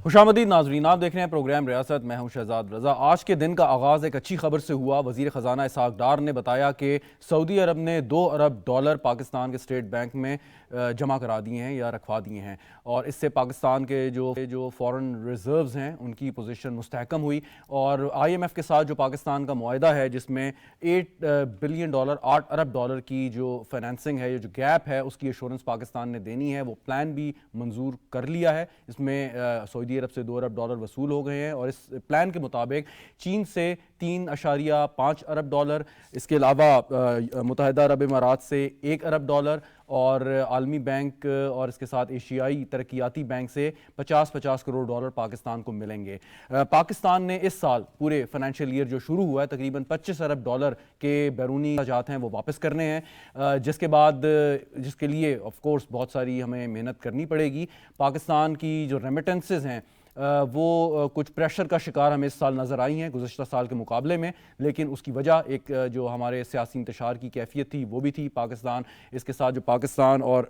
خوشامدید ناظرین، آپ دیکھ رہے ہیں پروگرام ریاست، میں ہوں شہزاد رضا۔ آج کے دن کا آغاز ایک اچھی خبر سے ہوا۔ وزیر خزانہ اسحاق ڈار نے بتایا کہ سعودی عرب نے $2 ارب پاکستان کے اسٹیٹ بینک میں جمع کرا دیے ہیں یا رکھوا دیے ہیں، اور اس سے پاکستان کے جو فورن ریزروز ہیں ان کی پوزیشن مستحکم ہوئی، اور آئی ایم ایف کے ساتھ جو پاکستان کا معاہدہ ہے جس میں $8 بلین $8 ارب کی جو فائنینسنگ ہے، جو گیپ ہے، اس کی ایشورنس پاکستان نے دینی ہے، وہ پلان بھی منظور کر لیا ہے۔ اس میں سعودی عرب سے $2 ارب وصول ہو گئے ہیں، اور اس پلان کے مطابق چین سے $3.5 ارب، اس کے علاوہ متحدہ عرب امارات سے $1 ارب، اور عالمی بینک اور اس کے ساتھ ایشیائی ترقیاتی بینک سے $50 کروڑ پاکستان کو ملیں گے۔ پاکستان نے اس سال پورے فائنینشیل ایئر جو شروع ہوا ہے تقریباً $25 ارب کے بیرونی اخراجات ہیں وہ واپس کرنے ہیں، جس کے لیے آف کورس بہت ساری ہمیں محنت کرنی پڑے گی۔ پاکستان کی جو ریمیٹنسز ہیں وہ کچھ پریشر کا شکار ہمیں اس سال نظر آئی ہیں گزشتہ سال کے مقابلے میں، لیکن اس کی وجہ ایک جو ہمارے سیاسی انتشار کی کیفیت تھی وہ بھی تھی۔ پاکستان اس کے ساتھ جو پاکستان اور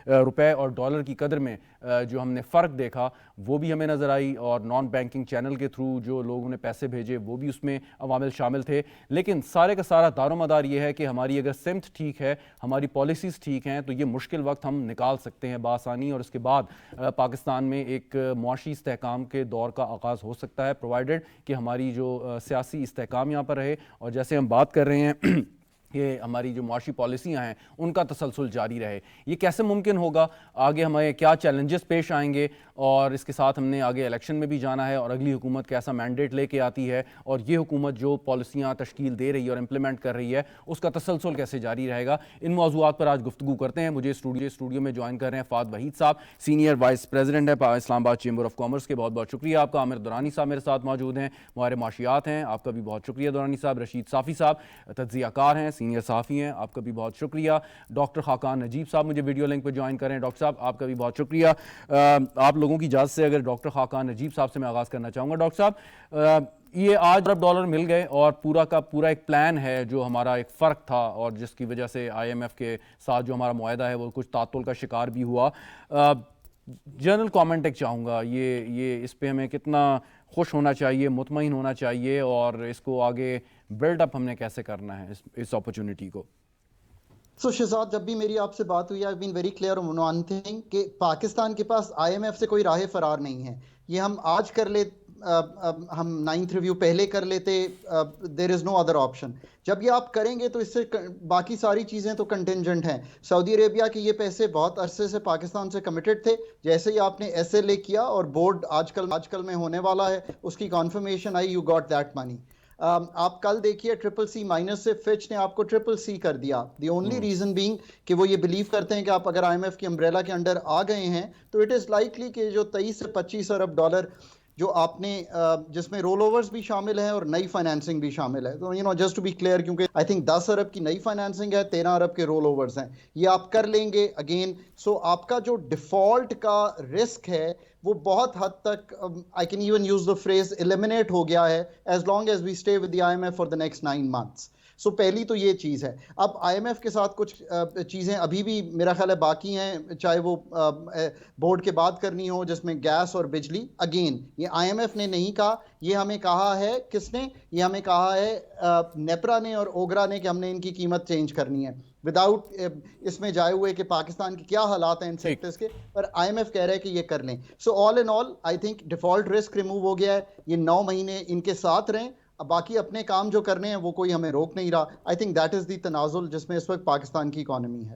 روپے اور ڈالر کی قدر میں جو ہم نے فرق دیکھا وہ بھی ہمیں نظر آئی، اور نان بینکنگ چینل کے تھرو جو لوگوں نے پیسے بھیجے وہ بھی اس میں عوامل شامل تھے۔ لیکن سارے کا سارا دار و مدار یہ ہے کہ ہماری اگر سمت ٹھیک ہے، ہماری پالیسیز ٹھیک ہیں، تو یہ مشکل وقت ہم نکال سکتے ہیں بآسانی، اور اس کے بعد پاکستان میں ایک معاشی استحکام کے دور کا آغاز ہو سکتا ہے، پرووائڈڈ کہ ہماری جو سیاسی استحکام یہاں پر رہے، اور جیسے ہم بات کر رہے ہیں کہ ہماری جو معاشی پالیسیاں ہیں ان کا تسلسل جاری رہے۔ یہ کیسے ممکن ہوگا؟ آگے ہمیں کیا چیلنجز پیش آئیں گے، اور اس کے ساتھ ہم نے آگے الیکشن میں بھی جانا ہے، اور اگلی حکومت کیسا مینڈیٹ لے کے آتی ہے، اور یہ حکومت جو پالیسیاں تشکیل دے رہی ہے اور امپلیمنٹ کر رہی ہے اس کا تسلسل کیسے جاری رہے گا۔ ان موضوعات پر آج گفتگو کرتے ہیں۔ مجھے اسٹوڈیو میں جوائن کر رہے ہیں فہد وحید صاحب، سینئر وائس پریزیڈنٹ ہے اسلام آباد چیمبر آف کامرس کے، بہت بہت شکریہ آپ کا۔ عامر دورانی صاحب میرے ساتھ موجود ہیں، ماہر معاشیات ہیں، آپ کا بھی بہت شکریہ دورانی صاحب۔ رشید صافی صاحب تجزیہ کار ہیں، سینئر صحافی ہیں، آپ کا بھی بہت شکریہ۔ ڈاکٹر خاقان نجیب صاحب مجھے ویڈیو لنک پہ جوائن کریں، ڈاکٹر صاحب آپ کا بھی بہت شکریہ۔ آپ لوگوں کی اجازت سے اگر ڈاکٹر خاقان نجیب صاحب سے میں آغاز کرنا چاہوں گا۔ ڈاکٹر صاحب، یہ آج $1 مل گئے، اور پورا کا پورا ایک پلان ہے جو ہمارا ایک فرق تھا، اور جس کی وجہ سے آئی ایم ایف کے ساتھ جو ہمارا معاہدہ ہے وہ کچھ تعطل کا شکار بھی ہوا۔ جنرل کامنٹ ایک چاہوں گا، یہ اس پہ ہمیں کتنا خوش ہونا چاہیے، مطمئن ہونا چاہیے، اور اس کو آگے بلڈ اپ ہم نے کیسے کرنا ہے اس اپرچونٹی کو؟ شہزاد، جب بھی میری آپ سے بات ہوئی I been very clear on one thing کہ پاکستان کے پاس آئی ایم ایف سے کوئی راہ فرار نہیں ہے۔ یہ ہم آج کر لے، ہم 9th ریویو پہلے کر لیتے، دیر از نو ادر آپشن۔ جب یہ آپ کریں گے تو اس سے باقی ساری چیزیں تو کنٹینجنٹ ہیں۔ سعودی عربیہ کے یہ پیسے بہت عرصے سے پاکستان سے کمیٹڈ تھے، جیسے ہی آپ نے ایس ایل اے کیا اور بورڈ آج کل میں ہونے والا ہے، اس کی confirmation I, you got that money. آپ کل دیکھیے CCC- سے فچ نے آپ کو CCC کر دیا۔ دی اونلی ریزن بینگ کہ وہ یہ بلیو کرتے ہیں کہ آپ اگر آئی ایم ایف کی امبریلا کے انڈر آ گئے ہیں تو اٹ از لائکلی کہ جو $23 سے $25 ارب جو آپ نے، جس میں رول اوورز بھی شامل ہیں اور نئی فائنینسنگ بھی شامل ہے، تو جسٹ ٹو بی کلیئر، کیونکہ آئی تھنک 10 ارب کی نئی فائنینسنگ ہے، 13 ارب کے رول اوورز ہیں، یہ آپ کر لیں گے اگین۔ سو آپ کا جو ڈیفالٹ کا رسک ہے وہ بہت حد تک I can even use the phrase eliminate ہو گیا ہے، as long as we stay with the I M F for the next 9 months۔ So پہلی تو یہ چیز ہے۔ اب آئی ایم ایف کے ساتھ کچھ چیزیں ابھی بھی میرا خیال ہے باقی ہیں، چاہے وہ بورڈ کے بعد کرنی ہو، جس میں گیس اور بجلی۔ اگین یہ آئی ایم ایف نے نہیں کہا، یہ ہمیں کہا ہے کس نے؟ یہ ہمیں کہا ہے نیپرا نے اور اوگرا نے کہ ہم نے ان کی قیمت چینج کرنی ہے، وداؤٹ اس میں جائے ہوئے کہ پاکستان کے کیا حالات ہیں ان سیکٹرز کے، پر آئی ایم ایف کہہ رہا ہے کہ یہ کر لیں۔ So all in all I think default risk remove ہو گیا ہے۔ یہ 9 مہینے ان کے ساتھ رہیں، اب باقی اپنے کام جو کرنے ہیں وہ کوئی ہمیں روک نہیں رہا۔ آئی تھنک دیٹ از دی تنازل جس میں اس وقت پاکستان کی اکانومی ہے۔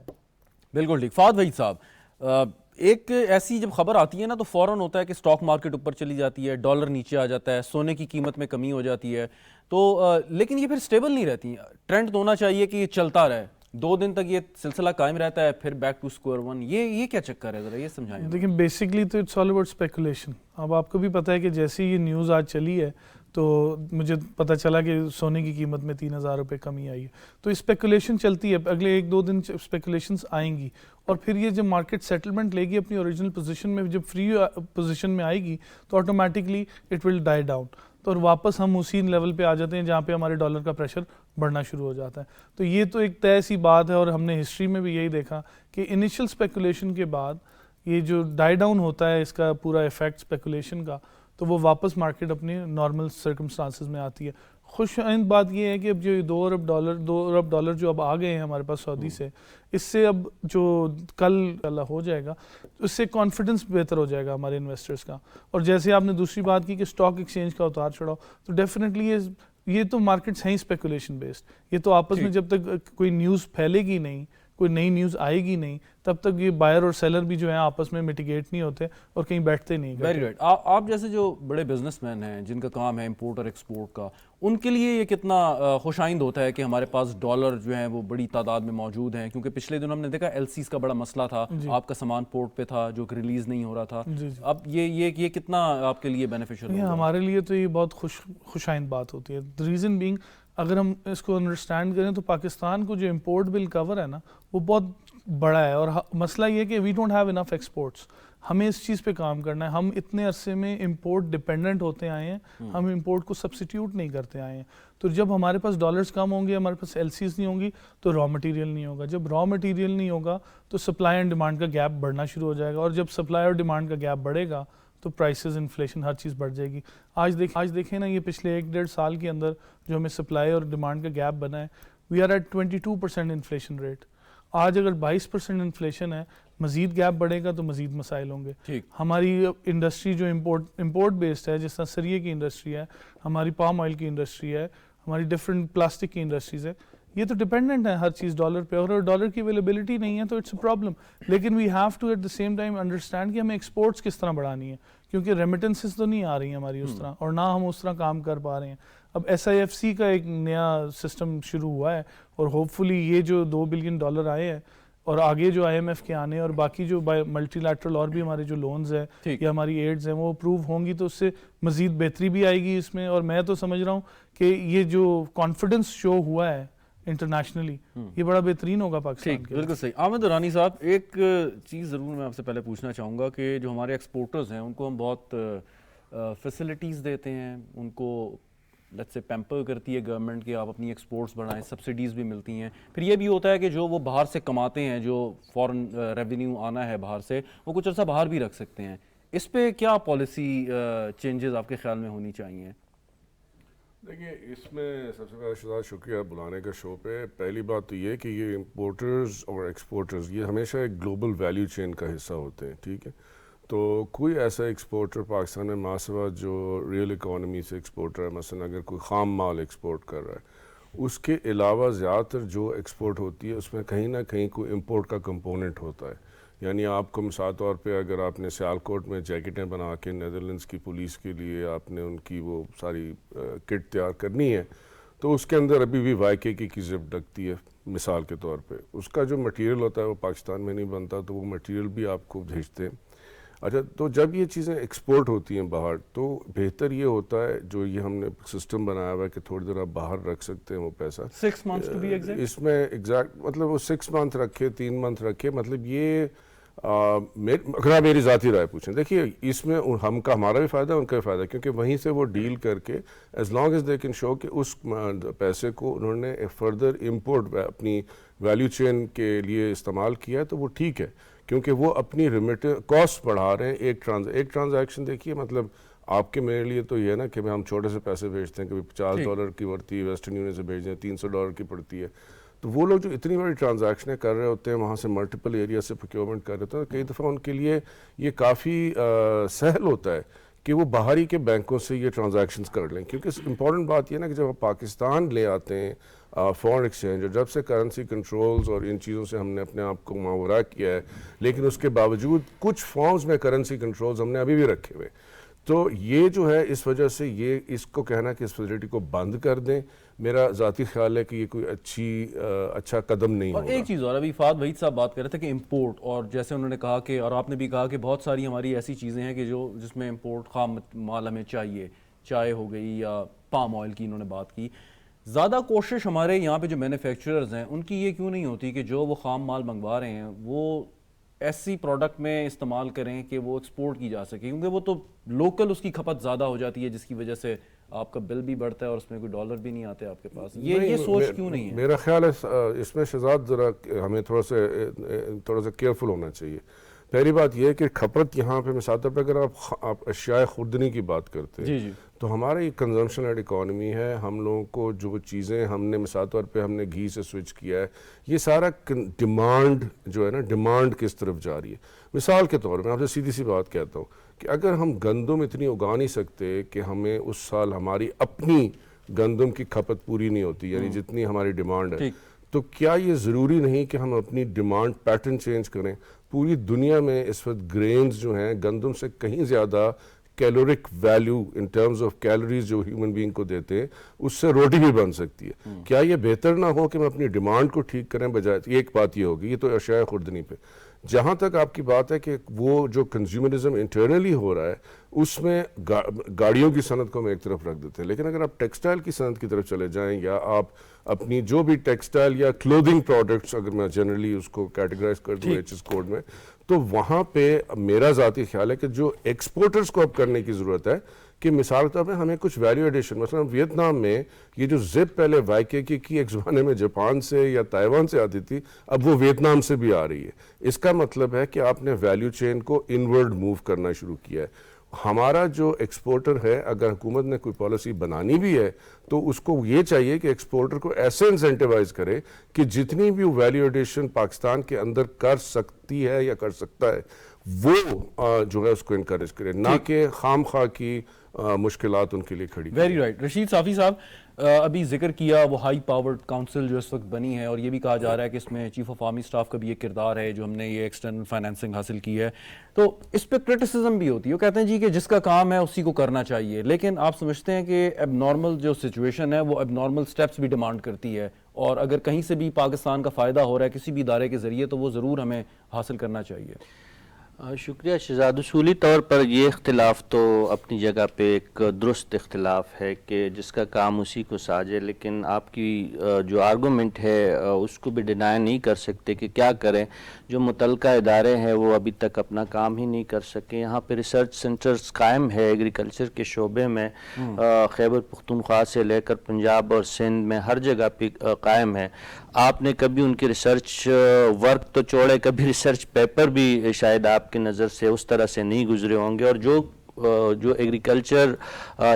بالکل ٹھیک۔ فہد وحید صاحب، ایک ایسی جب خبر آتی ہے نا تو فوراً ہوتا ہے کہ سٹاک مارکیٹ اوپر چلی جاتی ہے، ڈالر نیچے آ جاتا ہے، سونے کی قیمت میں کمی ہو جاتی ہے، تو لیکن یہ پھر سٹیبل نہیں رہتی۔ ٹرینڈ تو ہونا چاہیے کہ یہ چلتا رہے، 2 دن تک یہ سلسلہ قائم رہتا ہے، پھر بیک ٹو اسکوائر ون۔ یہ کیا چکر ہے، ذرا یہ سمجھائیں۔ دیکھیں بیسکلی تو اٹس آل اباؤٹ اسپیکولیشن۔ اب آپ کو بھی پتہ ہے کہ جیسی یہ نیوز آج چلی ہے تو مجھے پتہ چلا کہ سونے کی قیمت میں 3000 روپے کمی آئی ہے، تو اسپیکولیشن چلتی ہے، اگلے 1-2 دن اسپیکولیشنس آئیں گی، اور پھر یہ جب مارکیٹ سیٹلمنٹ لے گی اپنی اوریجنل پوزیشن میں، جب فری پوزیشن میں آئے گی تو automatically it will dye down, تو اور واپس ہم اسی لیول پہ آ جاتے ہیں جہاں پہ ہمارے ڈالر کا پریشر بڑھنا شروع ہو جاتا ہے۔ تو یہ تو ایک طے سی بات ہے، اور ہم نے ہسٹری میں بھی یہی دیکھا کہ انیشل اسپیکولیشن کے بعد یہ جو ڈائی ڈاؤن ہوتا ہے اس کا پورا ایفیکٹ اسپیکولیشن کا, تو وہ واپس مارکیٹ اپنی نارمل سرکمسٹانسز میں آتی ہے. خوش آئند بات یہ ہے کہ اب جو 2 ارب ڈالر جو اب آ گئے ہیں ہمارے پاس سعودی سے, اس سے اب جو کل اللہ ہو جائے گا اس سے کانفیڈنس بہتر ہو جائے گا ہمارے انویسٹرز کا. اور جیسے آپ نے دوسری بات کی کہ اسٹاک ایکسچینج کا اتار چڑھاؤ, تو ڈیفینیٹلی یہ تو مارکیٹس ہیں اسپیکولیشن بیسڈ, یہ تو آپس میں جب تک کوئی نیوز پھیلے گی نہیں, کوئی نئی نیوز آئے گی نہیں, تب تک یہ بائر اور سیلر بھی جو ہیں آپس میں میٹیگیٹ نہیں ہوتے اور کہیں بیٹھتے نہیں. Very right. آپ جیسے جو بڑے بزنس مین ہیں جن کا کام ہے امپورٹ اور ایکسپورٹ کا, ان کے لیے یہ کتنا خوش آئند ہوتا ہے کہ ہمارے پاس ڈالر جو ہیں وہ بڑی تعداد میں موجود ہیں, کیونکہ پچھلے دنوں ہم نے دیکھا ایل سیز کا بڑا مسئلہ تھا, آپ کا سامان پورٹ پہ تھا جو کہ ریلیز نہیں ہو رہا تھا. اب یہ کتنا آپ کے لیے بینیفیشیل ہے؟ ہمارے لیے تو یہ بہت خوش آئند بات ہوتی ہے. ریزن بینگ, اگر ہم اس کو انڈرسٹینڈ کریں تو پاکستان کو جو امپورٹ بل کور ہے نا وہ بہت بڑا ہے, اور مسئلہ یہ کہ we don't have enough exports. ہمیں اس چیز پہ کام کرنا ہے. ہم اتنے عرصے میں امپورٹ ڈپینڈنٹ ہوتے آئے ہیں, ہم امپورٹ کو سبسٹیٹیوٹ نہیں کرتے آئے ہیں. تو جب ہمارے پاس ڈالرز کم ہوں گے, ہمارے پاس ایل سیز نہیں ہوں گی, تو را مٹیریل نہیں ہوگا. جب را مٹیریل نہیں ہوگا تو سپلائی اینڈ ڈیمانڈ کا گیپ بڑھنا شروع ہو جائے گا, اور جب سپلائی اور ڈیمانڈ کا گیپ بڑھے گا تو پرائسز, انفلیشن, ہر چیز بڑھ جائے گی. آج دیکھیں نا, یہ پچھلے 1-1.5 سال کے اندر جو ہمیں سپلائی اور ڈیمانڈ کا گیپ بنا ہے, we are at 22% inflation rate. آج اگر 22% انفلیشن ہے, مزید گیپ بڑھے گا تو مزید مسائل ہوں گے. ہماری انڈسٹری جو امپورٹ بیسڈ ہے, جس طرح سریے کی انڈسٹری ہے, ہماری پام آئل کی انڈسٹری ہے, ہماری ڈفرینٹ پلاسٹک کی انڈسٹریز ہے, یہ تو ڈیپینڈنٹ ہے ہر چیز ڈالر پہ, اور ڈالر کی اویلیبلٹی نہیں ہے تو اٹس اے پرابلم. لیکن we have to at the same time understand کہ ہمیں ایکسپورٹس کس طرح بڑھانی ہے, کیونکہ ریمیٹنسز تو نہیں آ رہی ہیں ہماری اس طرح, اور نہ ہم اس طرح کام کر پا رہے ہیں. اب SIFC کا ایک نیا سسٹم شروع ہوا ہے, اور ہوپ فلی یہ جو $2 بلین آئے ہیں, اور آگے جو IMF کے آنے اور باقی جو ملٹی لیٹرل اور بھی ہمارے جو لونز ہیں یا ہماری ایڈز ہیں وہ اپروو ہوں گی, تو اس سے مزید بہتری بھی آئے گی اس میں. اور میں تو سمجھ رہا ہوں کہ یہ جو کانفیڈنس شو ہوا ہے انٹرنیشنلی, یہ بڑا بہترین ہوگا پاکستان کے. بالکل صحیح. احمد درانی صاحب, ایک چیز ضرور میں آپ سے پہلے پوچھنا چاہوں گا کہ جو ہمارے ایکسپورٹرز ہیں ان کو ہم بہت فیسلٹیز دیتے ہیں, ان کو لیٹس سے پیمپر کرتی ہے گورنمنٹ کہ آپ اپنی ایکسپورٹس بڑھائیں, سبسڈیز بھی ملتی ہیں. پھر یہ بھی ہوتا ہے کہ جو وہ باہر سے کماتے ہیں, جو فورن ریونیو آنا ہے باہر سے, وہ کچھ عرصہ باہر بھی رکھ سکتے ہیں. اس پہ کیا پالیسی چینجز آپ کے خیال میں ہونی چاہیے؟ دیکھیے, اس میں سب سے پہلے شہزاد شکریہ بلانے کا شو پہ. پہلی بات تو یہ کہ یہ امپورٹرز اور ایکسپورٹرز یہ ہمیشہ ایک گلوبل ویلیو چین کا حصہ ہوتے ہیں, ٹھیک ہے. تو کوئی ایسا ایکسپورٹر پاکستان میں ماسوا جو ریئل اکانومی سے ایکسپورٹر ہے, مثلا اگر کوئی خام مال ایکسپورٹ کر رہا ہے, اس کے علاوہ زیادہ تر جو ایکسپورٹ ہوتی ہے اس میں کہیں نہ کہیں کوئی امپورٹ کا کمپوننٹ ہوتا ہے. یعنی آپ کو مثال طور پہ اگر آپ نے سیالکوٹ میں جیکٹیں بنا کے نیدرلینڈس کی پولیس کے لیے آپ نے ان کی وہ ساری کٹ تیار کرنی ہے, تو اس کے اندر ابھی بھی YKK کی زپ لگتی ہے مثال کے طور پہ. اس کا جو مٹیریل ہوتا ہے وہ پاکستان میں نہیں بنتا, تو وہ مٹیریل بھی آپ کو بھیجتے ہیں. اچھا, تو جب یہ چیزیں ایکسپورٹ ہوتی ہیں باہر, تو بہتر یہ ہوتا ہے جو یہ ہم نے سسٹم بنایا ہوا ہے کہ تھوڑی دیر آپ باہر رکھ سکتے ہیں وہ پیسہ 6 months to be exact. اس میں ایگزیکٹ مطلب وہ 6 month رکھے, 3 month رکھے, مطلب یہ اگر آپ میری ذاتی رائے پوچھیں, دیکھیے اس میں ہمارا بھی فائدہ ہے, ان کا بھی فائدہ ہے, کیونکہ وہیں سے وہ ڈیل کر کے as long as they can show کہ اس پیسے کو انہوں نے فردر امپورٹ اپنی ویلیو چین کے لیے استعمال کیا ہے, تو وہ ٹھیک ہے, کیونکہ وہ اپنی کاسٹ بڑھا رہے ہیں. ایک ٹرانزیکشن دیکھیے, مطلب آپ کے میرے لیے تو یہ ہے نا کہ ہم چھوٹے سے پیسے بھیجتے ہیں, کبھی $50 کی پڑتی ہے, ویسٹرن یونین سے بھیجتے ہیں $300 کی پڑتی ہے. تو وہ لوگ جو اتنی بڑی ٹرانزیکشنیں کر رہے ہوتے ہیں, وہاں سے ملٹیپل ایریا سے پروکیورمنٹ کر رہے ہوتے ہیں, کئی دفعہ ان کے لیے یہ کافی سہل ہوتا ہے کہ وہ باہری کے بینکوں سے یہ ٹرانزیکشنز کر لیں. کیونکہ امپورٹنٹ بات یہ نا کہ جب آپ پاکستان لے آتے ہیں فورن ایکسچینج, اور جب سے کرنسی کنٹرولز اور ان چیزوں سے ہم نے اپنے آپ کو ماورا کیا ہے, لیکن اس کے باوجود کچھ فارمز میں کرنسی کنٹرولز ہم نے ابھی بھی رکھے ہوئے. تو یہ جو ہے اس وجہ سے یہ اس کو کہنا کہ اس فیسلٹی کو بند کر دیں, میرا ذاتی خیال ہے کہ یہ کوئی اچھا قدم نہیں ہوگا. اور ایک چیز اور, ابھی فہد وحید صاحب بات کر رہے تھے کہ امپورٹ, اور جیسے انہوں نے کہا کہ, اور آپ نے بھی کہا کہ بہت ساری ہماری ایسی چیزیں ہیں کہ جس میں امپورٹ خام مال ہمیں چاہیے, چائے ہو گئی یا پام آئل کی انہوں نے بات کی. زیادہ کوشش ہمارے یہاں پہ جو مینوفیکچررز ہیں ان کی یہ کیوں نہیں ہوتی کہ جو وہ خام مال منگوا رہے ہیں وہ ایسی پروڈکٹ میں استعمال کریں کہ وہ ایکسپورٹ کی جا سکے, کیونکہ وہ تو لوکل اس کی کھپت زیادہ ہو جاتی ہے, جس کی وجہ سے آپ کا بل بھی بڑھتا ہے اور اس میں کوئی ڈالر بھی نہیں آتے آپ کے پاس. یہ سوچ کیوں نہیں ہے؟ میرا خیال ہے اس میں شہزاد ذرا ہمیں تھوڑا سا کیئرفل ہونا چاہیے. پہلی بات یہ ہے کہ کھپت یہاں پہ مثال طور پہ اگر آپ اشیاء خوردنی کی بات کرتے ہیں تو ہمارا یہ کنزمپشن ایڈ اکانومی ہے. ہم لوگوں کو جو چیزیں ہم نے مثال طور پہ ہم نے گھی سے سوئچ کیا ہے, یہ سارا ڈیمانڈ جو ہے نا, ڈیمانڈ کس طرف جا رہی ہے. مثال کے طور پہ میں آپ سے سیدھی سی بات کہتا ہوں کہ اگر ہم گندم اتنی اگا نہیں سکتے کہ ہمیں اس سال ہماری اپنی گندم کی کھپت پوری نہیں ہوتی, یعنی جتنی ہماری ڈیمانڈ ہے, تو کیا یہ ضروری نہیں کہ ہم اپنی ڈیمانڈ پیٹرن چینج کریں؟ پوری دنیا میں اس وقت گرینز جو ہیں گندم سے کہیں زیادہ caloric value in terms of calories جو ہیومن بینگ کو دیتے ہیں, اس سے روٹی بھی بن سکتی ہے. کیا یہ بہتر نہ ہو کہ ہم اپنی ڈیمانڈ کو ٹھیک کریں بجائے؟ ایک بات یہ ہوگی, یہ تو اشیاء خوردنی پہ. جہاں تک آپ کی بات ہے کہ وہ جو کنزیومرزم انٹرنلی ہو رہا ہے اس میں گاڑیوں کی صنعت کو ہم ایک طرف رکھ دیتے ہیں, لیکن اگر آپ ٹیکسٹائل کی صنعت کی طرف چلے جائیں یا آپ اپنی جو بھی ٹیکسٹائل یا کلودنگ پروڈکٹس, اگر میں جنرلی اس کو کیٹیگرائز کر دوں ایچ ایس کوڈ میں, تو وہاں پہ میرا ذاتی خیال ہے کہ جو ایکسپورٹرز کو اب کرنے کی ضرورت ہے کہ مثال کے طور پہ ہمیں کچھ ویلیو ایڈیشن, مثلا ویتنام میں یہ جو زپ پہلے وائکے کی ایک زمانے میں جاپان سے یا تائیوان سے آتی تھی, اب وہ ویتنام سے بھی آ رہی ہے. اس کا مطلب ہے کہ آپ نے ویلیو چین کو انورڈ موو کرنا شروع کیا ہے. ہمارا جو ایکسپورٹر ہے, اگر حکومت نے کوئی پالیسی بنانی بھی ہے تو اس کو یہ چاہیے کہ ایکسپورٹر کو ایسے انسینٹیوائز کرے کہ جتنی بھی ویلیو ایڈیشن پاکستان کے اندر کر سکتی ہے یا کر سکتا ہے وہ جو ہے اس کو انکریج کرے, نہ کہ خام خواہ کی مشکلات ان کے لیے کھڑی. Very right. رشید صافی صاحب, ابھی ذکر کیا وہ ہائی پاورڈ کاؤنسل جو اس وقت بنی ہے, اور یہ بھی کہا جا رہا ہے کہ اس میں چیف آف آرمی اسٹاف کا بھی ایک کردار ہے جو ہم نے یہ ایکسٹرنل فائنینسنگ حاصل کی ہے, تو اس پہ کرٹیسزم بھی ہوتی ہے. وہ کہتے ہیں جی کہ جس کا کام ہے اسی کو کرنا چاہیے, لیکن آپ سمجھتے ہیں کہ اب نارمل جو سچویشن ہے وہ اب نارمل سٹیپس بھی ڈیمانڈ کرتی ہے, اور اگر کہیں سے بھی پاکستان کا فائدہ ہو رہا ہے کسی بھی ادارے کے ذریعے تو وہ ضرور ہمیں حاصل کرنا چاہیے. شکریہ شہزاد. اصولی طور پر یہ اختلاف تو اپنی جگہ پہ ایک درست اختلاف ہے کہ جس کا کام اسی کو ساجے, لیکن آپ کی جو آرگومنٹ ہے اس کو بھی ڈینائی نہیں کر سکتے کہ کیا کریں. جو متعلقہ ادارے ہیں وہ ابھی تک اپنا کام ہی نہیں کر سکے. یہاں پہ ریسرچ سینٹرز قائم ہے ایگریکلچر کے شعبے میں, خیبر پختونخوا سے لے کر پنجاب اور سندھ میں ہر جگہ پہ قائم ہے. آپ نے کبھی ان کے ریسرچ ورک تو چھوڑے, کبھی ریسرچ پیپر بھی شاید آپ کی نظر سے اس طرح سے نہیں گزرے ہوں گے, اور جو ایگریکلچر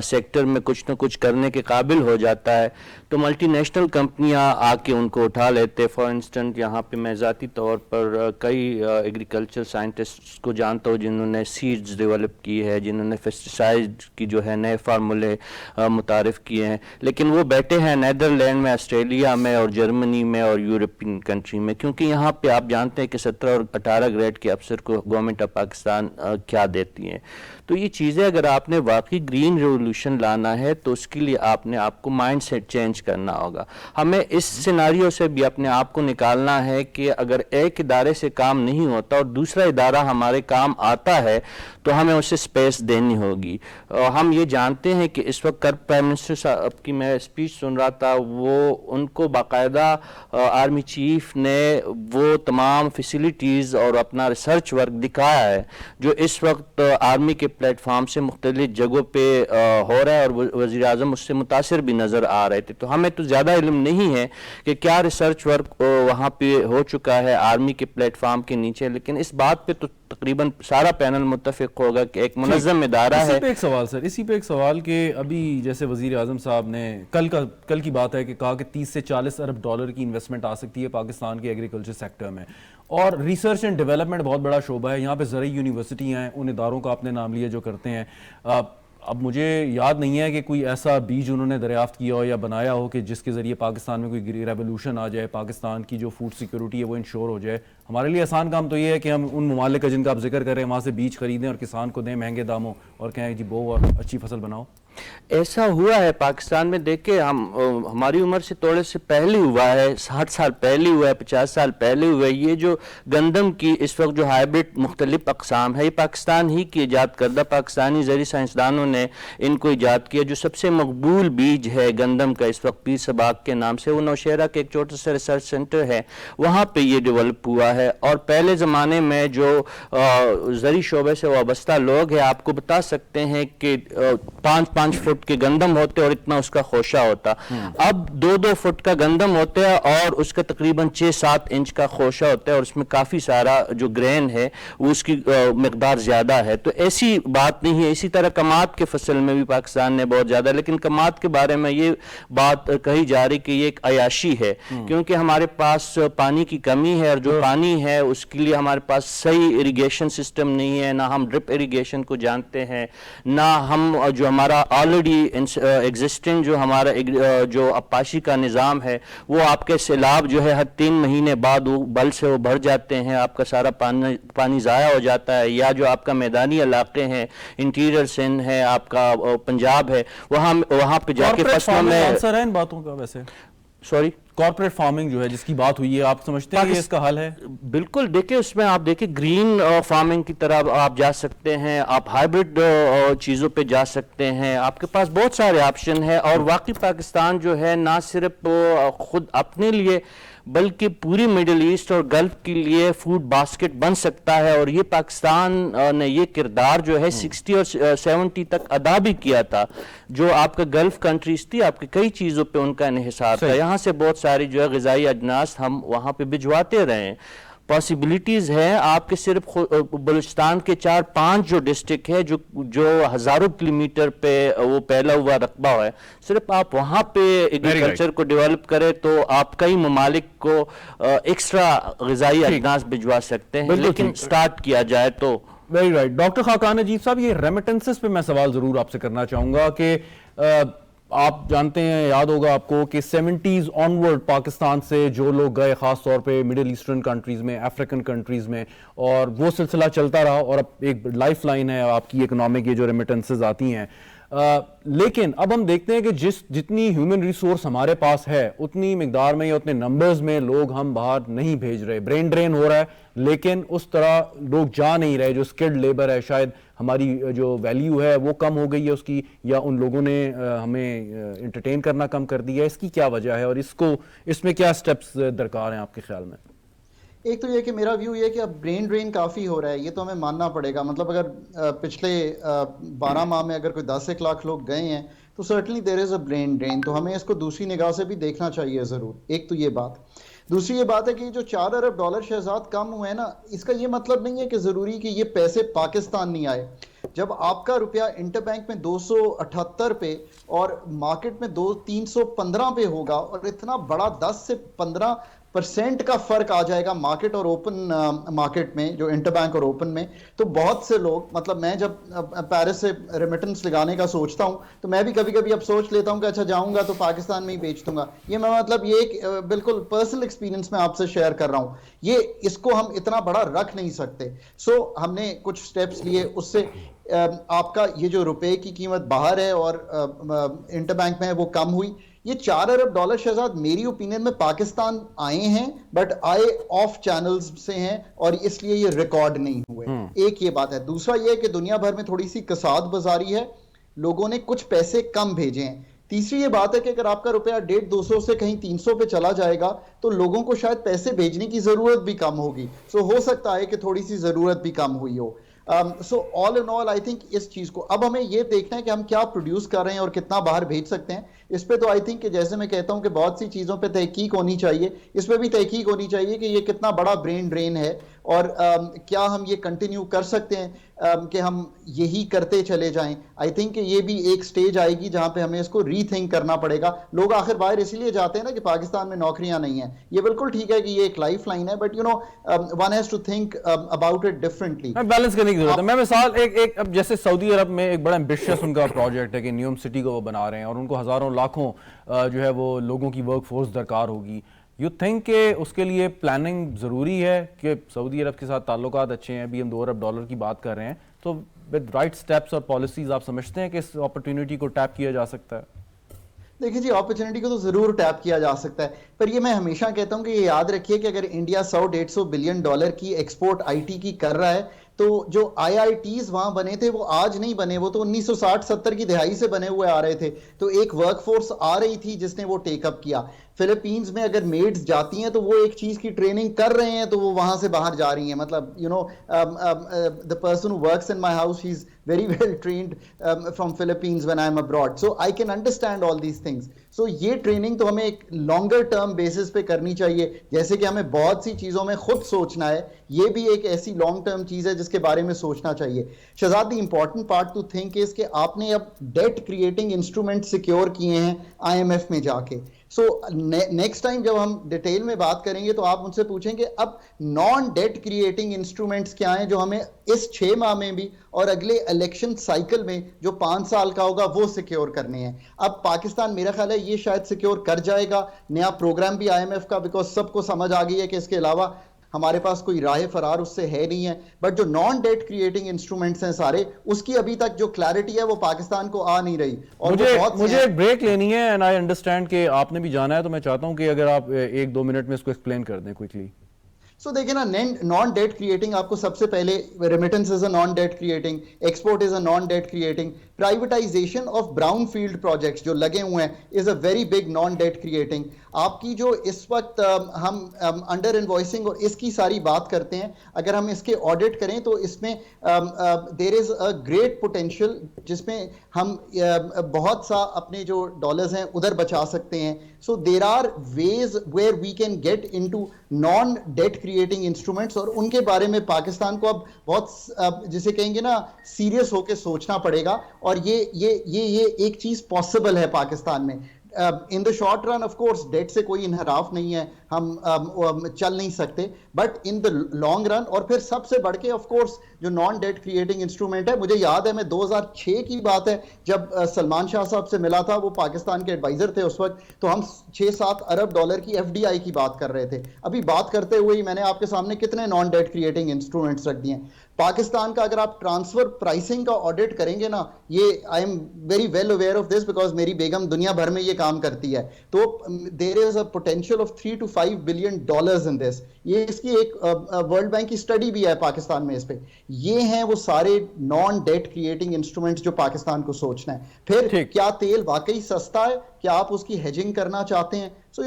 سیکٹر میں کچھ نہ کچھ کرنے کے قابل ہو جاتا ہے تو ملٹی نیشنل کمپنیاں آ کے ان کو اٹھا لیتے. فار انسٹنٹ یہاں پہ میں ذاتی طور پر کئی ایگریکلچر سائنٹسٹ کو جانتا ہوں جنہوں نے سیڈز ڈیولپ کی ہے, جنہوں نے پیسٹیسائڈ کی جو ہے نئے فارمولے متعارف کیے ہیں, لیکن وہ بیٹھے ہیں نیدرلینڈ میں, آسٹریلیا میں اور جرمنی میں اور یورپین کنٹری میں, کیونکہ یہاں پہ آپ جانتے ہیں کہ 17 اور 18 گریڈ کے افسر کو گورنمنٹ آف پاکستان کیا دیتی ہیں. تو یہ چیزیں اگر آپ نے واقعی گرین ریولوشن لانا ہے تو اس کے لیے آپ کو مائنڈ سیٹ چینج کرنا ہوگا. ہمیں اس سیناریو سے بھی اپنے آپ کو نکالنا ہے کہ اگر ایک ادارے سے کام نہیں ہوتا اور دوسرا ادارہ ہمارے کام آتا ہے تو ہمیں اسے سپیس دینی ہوگی. ہم یہ جانتے ہیں کہ اس وقت پرائم منسٹر صاحب کی میں اسپیچ سن رہا تھا, وہ ان کو باقاعدہ آرمی چیف نے وہ تمام فیسیلیٹیز اور اپنا ریسرچ ورک دکھایا ہے جو اس وقت آرمی کے پلیٹ فارم سے مختلف جگہوں پہ ہو رہا ہے, اور وزیر اعظم اس سے متاثر بھی نظر آ رہے تھے. تو ہمیں تو زیادہ علم نہیں ہے کہ کیا ریسرچ ورک وہاں پہ ہو چکا ہے آرمی کے پلیٹ فارم کے نیچے, لیکن اس بات پہ تو تقریباً سارا پینل متفق ہوگا کہ ایک منظم ادارہ ہے. اسی پہ ایک سوال سر, اسی پہ ایک سوال کہ ابھی جیسے وزیر اعظم صاحب نے کل کی بات ہے کہ کہا کہ 30 سے 40 ارب ڈالر کی انویسٹمنٹ آ سکتی ہے پاکستان کے ایگریکلچر سیکٹر میں, اور ریسرچ اینڈ ڈیولپمنٹ بہت بڑا شعبہ ہے. یہاں پہ زرعی یونیورسٹی ہیں, ان اداروں کا آپ نے نام لیا جو کرتے ہیں. اب مجھے یاد نہیں ہے کہ کوئی ایسا بیج انہوں نے دریافت کیا ہو یا بنایا ہو کہ جس کے ذریعے پاکستان میں کوئی ریولوشن آ جائے, پاکستان کی جو فوڈ سیکیورٹی ہے وہ انشور ہو جائے. ہمارے لیے آسان کام تو یہ ہے کہ ہم ان ممالک کا جن کا آپ ذکر کر رہے ہیں وہاں سے بیج خریدیں اور کسان کو دیں مہنگے داموں اور کہیں جی بو اور اچھی فصل بناؤ. ایسا ہوا ہے پاکستان میں. دیکھیں ہماری عمر سے تھوڑے سے پہلے ہوا ہے, 60 سال پہلے ہوا ہے, 50 سال پہلے ہوا ہے. یہ جو گندم کی اس وقت جو ہائیبرڈ مختلف اقسام ہے یہ پاکستان ہی کی ایجاد کردہ, پاکستانی زرعی سائنسدانوں نے ان کو ایجاد کیا. جو سب سے مقبول بیج ہے گندم کا اس وقت پیر سباق کے نام سے, وہ نوشہرہ کے ایک چھوٹا سا ریسرچ سینٹر ہے, وہاں پہ یہ ڈیولپ ہوا ہے. اور پہلے زمانے میں جو زرعی شعبے سے وابستہ لوگ ہیں آپ کو بتا سکتے ہیں کہ 5 5 فٹ کے گندم ہوتے اور اتنا اس کا خوشہ ہوتا. اب 2-2 فٹ کا گندم ہوتا ہے اور اس کا تقریباً 6-7 انچ کا خوشہ ہوتا ہے اور اس میں کافی سارا جو گرین ہے وہ اس کی مقدار زیادہ ہے. تو ایسی بات نہیں ہے. اسی طرح کماد کے فصل میں بھی پاکستان نے بہت زیادہ, لیکن کماد کے بارے میں یہ بات کہی جا رہی کہ یہ ایک عیاشی ہے, کیونکہ ہمارے پاس پانی کی کمی ہے, اور جو پانی ہے اس کے لیے ہمارے پاس صحیح اریگیشن سسٹم نہیں ہے, نہ ہم ڈرپ اریگیشن کو جانتے ہیں, نہ ہم جو ہمارا آلریڈی ایگزسٹنگ جو ہمارا جو اپاشی کا نظام ہے وہ آپ کے سیلاب جو ہے ہر 3 مہینے بعد وہ بل سے وہ بھر جاتے ہیں, آپ کا سارا پانی ضائع ہو جاتا ہے. یا جو آپ کا میدانی علاقے ہیں, انٹیریئر سندھ ہے, آپ کا پنجاب ہے, وہاں پہ جا کے فصلوں میں آنسر ہے ان باتوں کا. ویسے سوری کارپوریٹ فارمنگ جو ہے جس کی بات ہوئی ہے, آپ سمجھتے ہیں کہ اس کا حل ہے؟ بالکل. دیکھیں اس میں آپ دیکھیں گرین فارمنگ کی طرف آپ جا سکتے ہیں, آپ ہائیبرڈ چیزوں پہ جا سکتے ہیں, آپ کے پاس بہت سارے آپشن ہیں. اور واقعی پاکستان جو ہے نہ صرف خود اپنے لیے بلکہ پوری مڈل ایسٹ اور گلف کے لیے فوڈ باسکٹ بن سکتا ہے. اور یہ پاکستان نے یہ کردار جو ہے 60 اور 70 تک ادا بھی کیا تھا. جو آپ کا گلف کنٹریز تھی, آپ کے کئی چیزوں پہ ان کا انحصار تھا. یہاں سے بہت ساری جو ہے غذائی اجناس ہم وہاں پہ بھجواتے رہے ہیں. پاسبلٹیز ہیں آپ کے صرف بلوچستان کے 4-5 جو ڈسٹرکٹ ہے جو ہزاروں کلومیٹر پہ وہ پھیلا ہوا رقبہ ہے, صرف آپ وہاں پہ ایگریکلچر کو ڈیولپ کریں تو آپ کئی ممالک کو ایکسٹرا غذائی اجناس بھجوا سکتے ہیں, لیکن سٹارٹ کیا جائے تو. Very right. ڈاکٹر خاقان نجیب صاحب, یہ ریمیٹنسز پہ میں سوال ضرور آپ سے کرنا چاہوں گا کہ آپ جانتے ہیں, یاد ہوگا آپ کو کہ 70s آنورڈ پاکستان سے جو لوگ گئے خاص طور پہ مڈل ایسٹرن کنٹریز میں, افریقن کنٹریز میں, اور وہ سلسلہ چلتا رہا اور اب ایک لائف لائن ہے آپ کی اکنامک کی جو ریمیٹنسز آتی ہیں. لیکن اب ہم دیکھتے ہیں کہ جتنی ہیومن ریسورس ہمارے پاس ہے اتنی مقدار میں یا اتنے نمبرز میں لوگ ہم باہر نہیں بھیج رہے. برین ڈرین ہو رہا ہے لیکن اس طرح لوگ جا نہیں رہے. جو اسکلڈ لیبر ہے, شاید ہماری جو ویلیو ہے وہ کم ہو گئی ہے اس کی, یا ان لوگوں نے ہمیں انٹرٹین کرنا کم کر دیا ہے. اس کی کیا وجہ ہے اور اس میں کیا سٹیپس درکار ہیں آپ کے خیال میں؟ ایک تو یہ کہ میرا ویو یہ ہے کہ اب برین ڈرین کافی ہو رہا ہے, یہ تو ہمیں ماننا پڑے گا. مطلب اگر پچھلے 12 ماہ میں اگر کوئی 10 لاکھ لوگ گئے ہیں تو certainly there is a brain drain. تو ہمیں اس کو دوسری نگاہ سے بھی دیکھنا چاہیے ضرور. ایک تو یہ بات. دوسری یہ بات ہے کہ جو $4 ارب شہزاد کم ہوئے ہیں نا, اس کا یہ مطلب نہیں ہے کہ ضروری کہ یہ پیسے پاکستان نہیں آئے. جب آپ کا روپیہ انٹر بینک میں 278 پہ اور مارکیٹ میں 315 پہ ہوگا, اور اتنا بڑا 10 سے 15% کا فرق آ جائے گا مارکیٹ اور اوپن مارکیٹ میں, جو انٹر بینک اور اوپن میں, تو بہت سے لوگ, مطلب میں جب پیرس سے ریمیٹنس لگانے کا سوچتا ہوں تو میں بھی کبھی کبھی اب سوچ لیتا ہوں کہ اچھا جاؤں گا تو پاکستان میں ہی بیچ دوں گا. یہ میں مطلب یہ ایک بالکل پرسنل ایکسپیرینس میں آپ سے شیئر کر رہا ہوں. اس کو ہم اتنا بڑا رکھ نہیں سکتے. سو ہم نے کچھ سٹیپس لیے, اس سے آپ کا یہ جو روپے کی قیمت باہر ہے اور انٹر بینک میں ہے وہ کم ہوئی. یہ $4 ارب شہزاد میری اوپینین میں پاکستان آئے ہیں, بٹ آئے آف چینلز سے ہیں, اور اس لیے یہ ریکارڈ نہیں ہوئے. ایک یہ بات ہے. دوسرا یہ کہ دنیا بھر میں تھوڑی سی کساد بازاری ہے, لوگوں نے کچھ پیسے کم بھیجے ہیں. تیسری یہ بات ہے کہ اگر آپ کا روپیہ 150-200 سے کہیں 300 پہ چلا جائے گا تو لوگوں کو شاید پیسے بھیجنے کی ضرورت بھی کم ہوگی. سو ہو سکتا ہے کہ تھوڑی سی ضرورت بھی کم ہوئی ہو. سو all in all I think اس چیز کو اب ہمیں یہ دیکھنا ہے کہ ہم کیا پروڈیوس کر رہے ہیں اور کتنا باہر بھیج سکتے ہیں. اس پہ تو آئی تھنک کہ جیسے میں کہتا ہوں کہ بہت سی چیزوں پہ تحقیق ہونی چاہیے, اس پہ بھی تحقیق ہونی چاہیے کہ یہ کتنا بڑا برین ڈرین ہے, اور کیا ہم یہ کنٹینیو کر سکتے ہیں کہ ہم یہی کرتے چلے جائیں. آئی تھنک کہ یہ بھی ایک سٹیج آئے گی جہاں پہ ہمیں اس کو ری تھنک کرنا پڑے گا. لوگ آخر باہر اسی لیے جاتے ہیں نا کہ پاکستان میں نوکریاں نہیں ہیں. یہ بالکل ٹھیک ہے کہ یہ ایک لائف لائن ہے, but one has to think about it differently. Balance کرنے کی ضرورت ہے. میں مثال ایک اب جیسے سعودی عرب میں ایک بڑا ایمبیشیس ان کا پروجیکٹ ہے کہ نیوم سٹی کو وہ بنا رہے ہیں, اور ان کو ہزاروں لاکھوں جو ہے وہ لوگوں کی ورک فورس درکار ہوگی. یو تھنک کہ اس کے لیے پلاننگ ضروری ہے کہ سعودی عرب کے ساتھ تعلقات اچھے ہیں, ابھی ہم $2 ارب کی بات کر رہے ہیں, تو ود رائٹ سٹیپس اور پالیسیز آپ سمجھتے ہیں کہ اس اپرچونٹی کو ٹیپ کیا جا سکتا ہے؟ دیکھیں جی, اپرچونٹی کو تو ضرور ٹیپ کیا جا سکتا ہے, پر یہ میں ہمیشہ کہتا ہوں کہ یہ یاد رکھیے کہ اگر انڈیا $100-150 بلین کی ایکسپورٹ آئی ٹی کی کر رہا ہے تو جو IITs وہاں بنے تھے وہ آج نہیں بنے, وہ تو 1960-70 کی دہائی سے بنے ہوئے آ رہے تھے. تو ایک ورک فورس آ رہی تھی جس نے وہ ٹیک اپ کیا. فلپینز میں اگر میڈز جاتی ہیں تو وہ ایک چیز کی ٹریننگ کر رہے ہیں تو وہ وہاں سے باہر جا رہی ہیں. مطلب the person who works in my house, he's very well trained from Philippines when I'm abroad, so I can understand all these things. So یہ ٹریننگ تو ہمیں ایک لانگر ٹرم بیسس پہ کرنی چاہیے, جیسے کہ ہمیں بہت سی چیزوں میں خود سوچنا ہے, یہ بھی ایک ایسی لانگ ٹرم چیز ہے جس کے بارے میں سوچنا چاہیے. Shahzad, the important part to think is کہ آپ نے اب ڈیٹ کریٹنگ انسٹرومنٹ سیکیور کیے ہیں IMF میں جا کے. سو نیکسٹ ٹائم جب ہم ڈیٹیل میں بات کریں گے تو آپ ان سے پوچھیں کہ اب نان ڈیٹ کریٹنگ انسٹرومنٹس کیا ہیں جو ہمیں اس 6 ماہ میں بھی اور اگلے الیکشن سائیکل میں جو 5 سال کا ہوگا وہ سیکیور کرنے ہیں. اب پاکستان میرا خیال ہے یہ شاید سیکیور کر جائے گا. نیا پروگرام بھی IMF کا, بیکاز سب کو سمجھ آ گئی ہے کہ اس کے علاوہ ہمارے پاس کوئی راہ فرار اس سے ہے نہیں ہے. بٹ جو نان ڈیٹ کریٹنگ انسٹرومنٹس ہیں سارے, اس کی ابھی تک جو کلیئرٹی ہے وہ پاکستان کو آ نہیں رہی. اور مجھے ایک بریک لینی ہے, اینڈ آئی انڈرسٹینڈ کہ آپ نے بھی جانا ہے, تو میں چاہتا ہوں کہ اگر آپ 1-2 منٹ میں اس کو ایکسپلین کر دیں کوئکلی. سو دیکھیں نا, نان ڈیٹ کریٹنگ آپ کو سب سے پہلے remittance is a non debt creating, export is a non debt creating, privatization of brownfield projects جو لگے ہوئے ہیں is a very big non debt creating. آپ کی جو اس وقت ہم انڈر انوائسنگ اور اس کی ساری بات کرتے ہیں, اگر ہم اس کے آڈٹ کریں تو اس میں دیر از اے گریٹ پوٹینشیل جس میں ہم بہت سا اپنے جو ڈالرز ہیں ادھر بچا سکتے ہیں. So there are ways where we can get into non debt creating instruments, اور ان کے بارے میں پاکستان کو اب بہت جسے کہیں گے نا سیریس ہو کے سوچنا پڑے گا. اور یہ ایک چیز پاسبل ہے پاکستان میں. In the short run of course debt سے کوئی انحراف نہیں ہے, ہم چل نہیں سکتے, but in the long run. اور پھر سب سے بڑھ کے آف کورس جو نان ڈیٹ کریٹنگ انسٹرومنٹ ہے, مجھے یاد ہے میں 2006 کی بات ہے جب سلمان شاہ صاحب سے ملا تھا, وہ پاکستان کے ایڈوائزر تھے اس وقت, تو ہم 6-7 ارب ڈالر کی FDI کی بات کر رہے تھے. ابھی بات کرتے ہوئے ہی میں نے آپ کے سامنے کتنے نان ڈیٹ کریٹنگ انسٹرومنٹس رکھ دیے ہیں. پاکستان کا اگر آپ ٹرانسفر پرائسنگ کا آڈٹ کریں گے نا, یہ I am very well aware of this because میری بیگم دنیا بھر میں یہ کام کرتی ہے, تو there is a potential of $3 to $5 billion in this. یہ اس کی ایک ورلڈ بینک کی اسٹڈی بھی ہے پاکستان میں اس پہ. یہ ہیں وہ سارے نان ڈیٹ کریٹنگ انسٹرومنٹس جو پاکستان کو سوچنا ہے. پھر کیا تیل واقعی سستا ہے, کیا آپ اس کی ہیجنگ کرنا چاہتے ہیں؟ So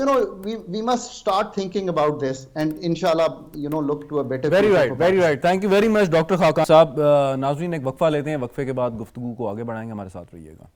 we must start thinking about this and inshallah look to a better future. Very right. Thank you very much doctor Khaqan صاحب. ناظرین ایک وقفہ لیتے ہیں, وقفے کے بعد گفتگو کو آگے بڑھائیں گے, ہمارے ساتھ رہیے گا.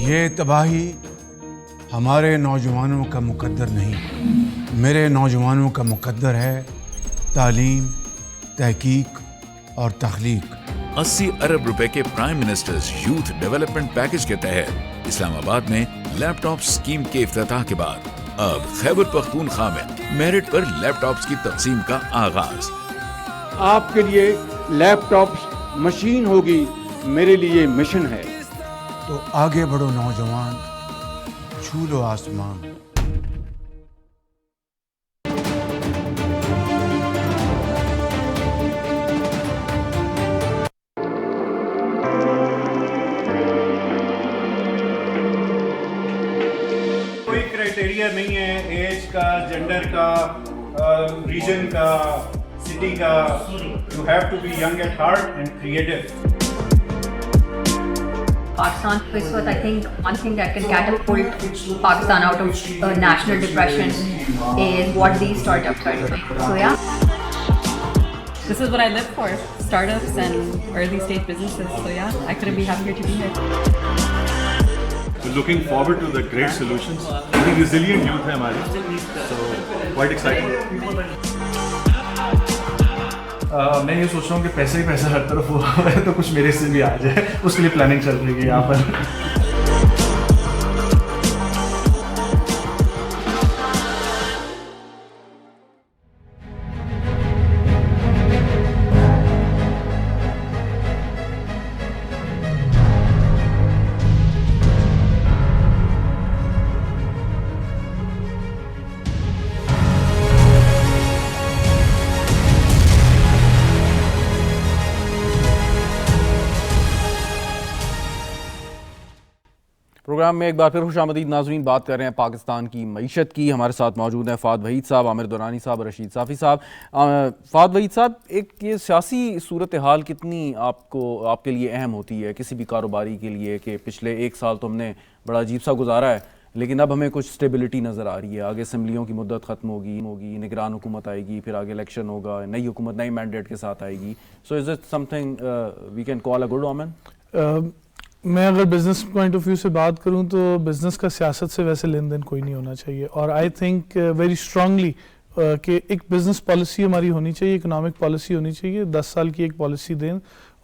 یہ تباہی ہمارے نوجوانوں کا مقدر نہیں, میرے نوجوانوں کا مقدر ہے تعلیم, تحقیق اور تخلیق. 80 ارب روپے کے prime ministers youth development package کے تحت اسلام آباد میں لیپ ٹاپ اسکیم کے افتتاح کے بعد اب خیبر پختونخوا میں میرٹ پر لیپ ٹاپس کی تقسیم کا آغاز. آپ کے لیے لیپ ٹاپس مشین ہوگی, میرے لیے مشن ہے. تو آگے بڑھو نوجوان, چھو لو آسمان. کوئی کرائٹیریا نہیں ہے ایج کا, جینڈر کا, ریجن کا, سٹی کا. You have to be young at heart and creative. Pakistan is what I think one thing that can catapult Pakistan out of national depression is what these startups are doing. So yeah, this is what I live for, startups and early stage businesses. So yeah, I couldn't be happier to be here. We're looking forward to the great solutions. Very resilient youth hai hamari, so quite exciting. میں یہ سوچ رہا ہوں کہ پیسے ہی پیسہ ہر طرف ہوا ہے, تو کچھ میرے سے بھی آ جائے, اس کے لیے پلاننگ چل رہی ہے یہاں پر. پروگرام میں ایک بار پھر خوش آمدید ناظرین. بات کر رہے ہیں پاکستان کی معیشت کی. ہمارے ساتھ موجود ہیں فہد وحید صاحب, عامر دورانی صاحب, رشید صافی صاحب. فہد وحید صاحب, ایک یہ سیاسی صورتحال کتنی آپ کے لیے اہم ہوتی ہے کسی بھی کاروباری کے لیے, کہ پچھلے ایک سال تو ہم نے بڑا عجیب سا گزارا ہے, لیکن اب ہمیں کچھ اسٹیبلٹی نظر آ رہی ہے. آگے اسمبلیوں کی مدت ختم ہوگی, نگران حکومت آئے گی, پھر آگے الیکشن ہوگا, نئی حکومت نئی مینڈیٹ کے ساتھ آئے گی. So is it something we can call a good omen? میں اگر بزنس پوائنٹ آف ویو سے بات کروں تو بزنس کا سیاست سے ویسے لین دین کوئی نہیں ہونا چاہیے, اور آئی تھنک ویری اسٹرانگلی کہ ایک بزنس پالیسی ہماری ہونی چاہیے, اکنامک پالیسی ہونی چاہیے, 10 سال کی ایک پالیسی دیں,